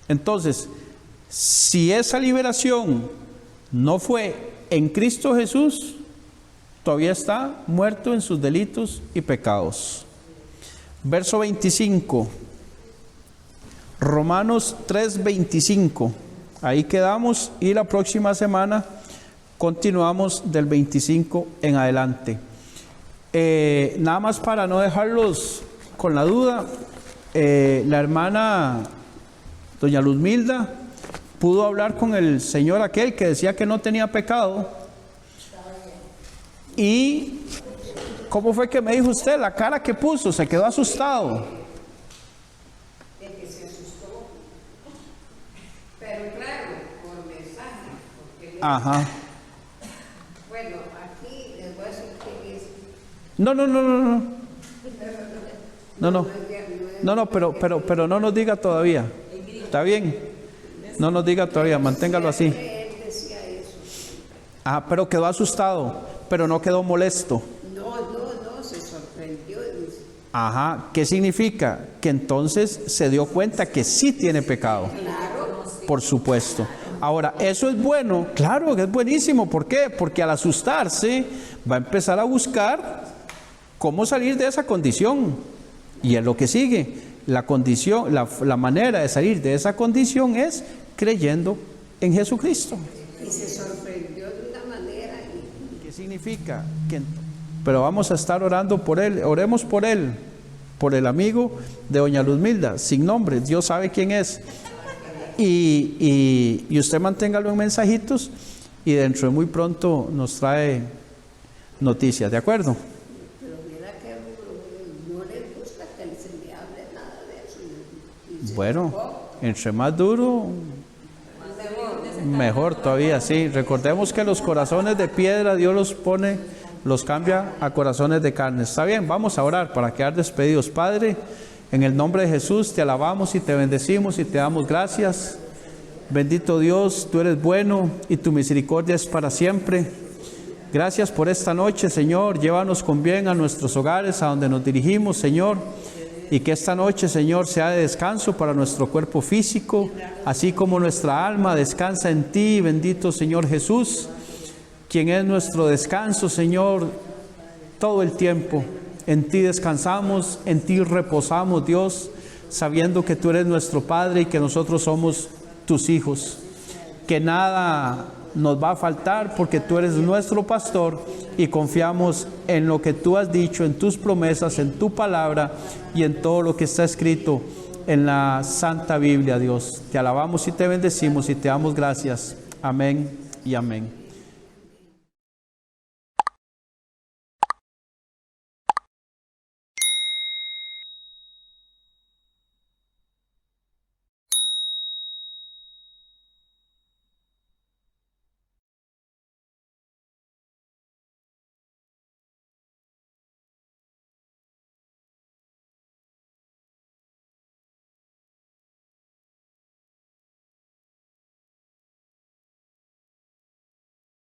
Entonces, si esa liberación no fue en Cristo Jesús, todavía está muerto en sus delitos y pecados. Verso 25. Romanos 3:25. Ahí quedamos y la próxima semana continuamos del 25 en adelante. Nada más para no dejarlos con la duda, la hermana doña Luzmilda pudo hablar con el señor aquel que decía que no tenía pecado. ¿Y cómo fue que me dijo usted? La cara que puso, se quedó asustado. De que se asustó. Pero claro, por mensaje. Porque Ajá. bueno, aquí les voy a decir quién es. No, pero no nos diga todavía. ¿Está bien? No nos diga todavía, manténgalo así. Él decía eso. Ah, pero quedó asustado, pero no quedó molesto. No, se sorprendió. Dice. Ajá, ¿qué significa? Que entonces se dio cuenta que sí tiene pecado. Claro. Por supuesto. Ahora, ¿eso es bueno? Claro que es buenísimo. ¿Por qué? Porque al asustarse va a empezar a buscar cómo salir de esa condición. Y es lo que sigue. La condición, la manera de salir de esa condición es creyendo en Jesucristo. Y se sorprendió de una manera. ¿Qué significa? Pero vamos a estar orando por él. Oremos por él, por el amigo de doña Luzmilda, sin nombre. Dios sabe quién es. Y usted manténgalo en mensajitos y dentro de muy pronto nos trae noticias, ¿de acuerdo? Pero mira que no les gusta que se le hable nada de eso. Y Bueno, entre más duro, mejor todavía, sí. Recordemos que los corazones de piedra Dios los cambia a corazones de carne. Está bien, vamos a orar para quedar despedidos. Padre, en el nombre de Jesús te alabamos y te bendecimos y te damos gracias. Bendito Dios, tú eres bueno y tu misericordia es para siempre. Gracias por esta noche, Señor. Llévanos con bien a nuestros hogares, a donde nos dirigimos, Señor. Y que esta noche, Señor, sea de descanso para nuestro cuerpo físico, así como nuestra alma descansa en ti, bendito Señor Jesús, quien es nuestro descanso, Señor, todo el tiempo. En ti descansamos, en ti reposamos, Dios, sabiendo que tú eres nuestro Padre y que nosotros somos tus hijos. Que nada nos va a faltar porque tú eres nuestro pastor y confiamos en lo que tú has dicho, en tus promesas, en tu palabra y en todo lo que está escrito en la Santa Biblia, Dios. Te alabamos y te bendecimos y te damos gracias. Amén y amén.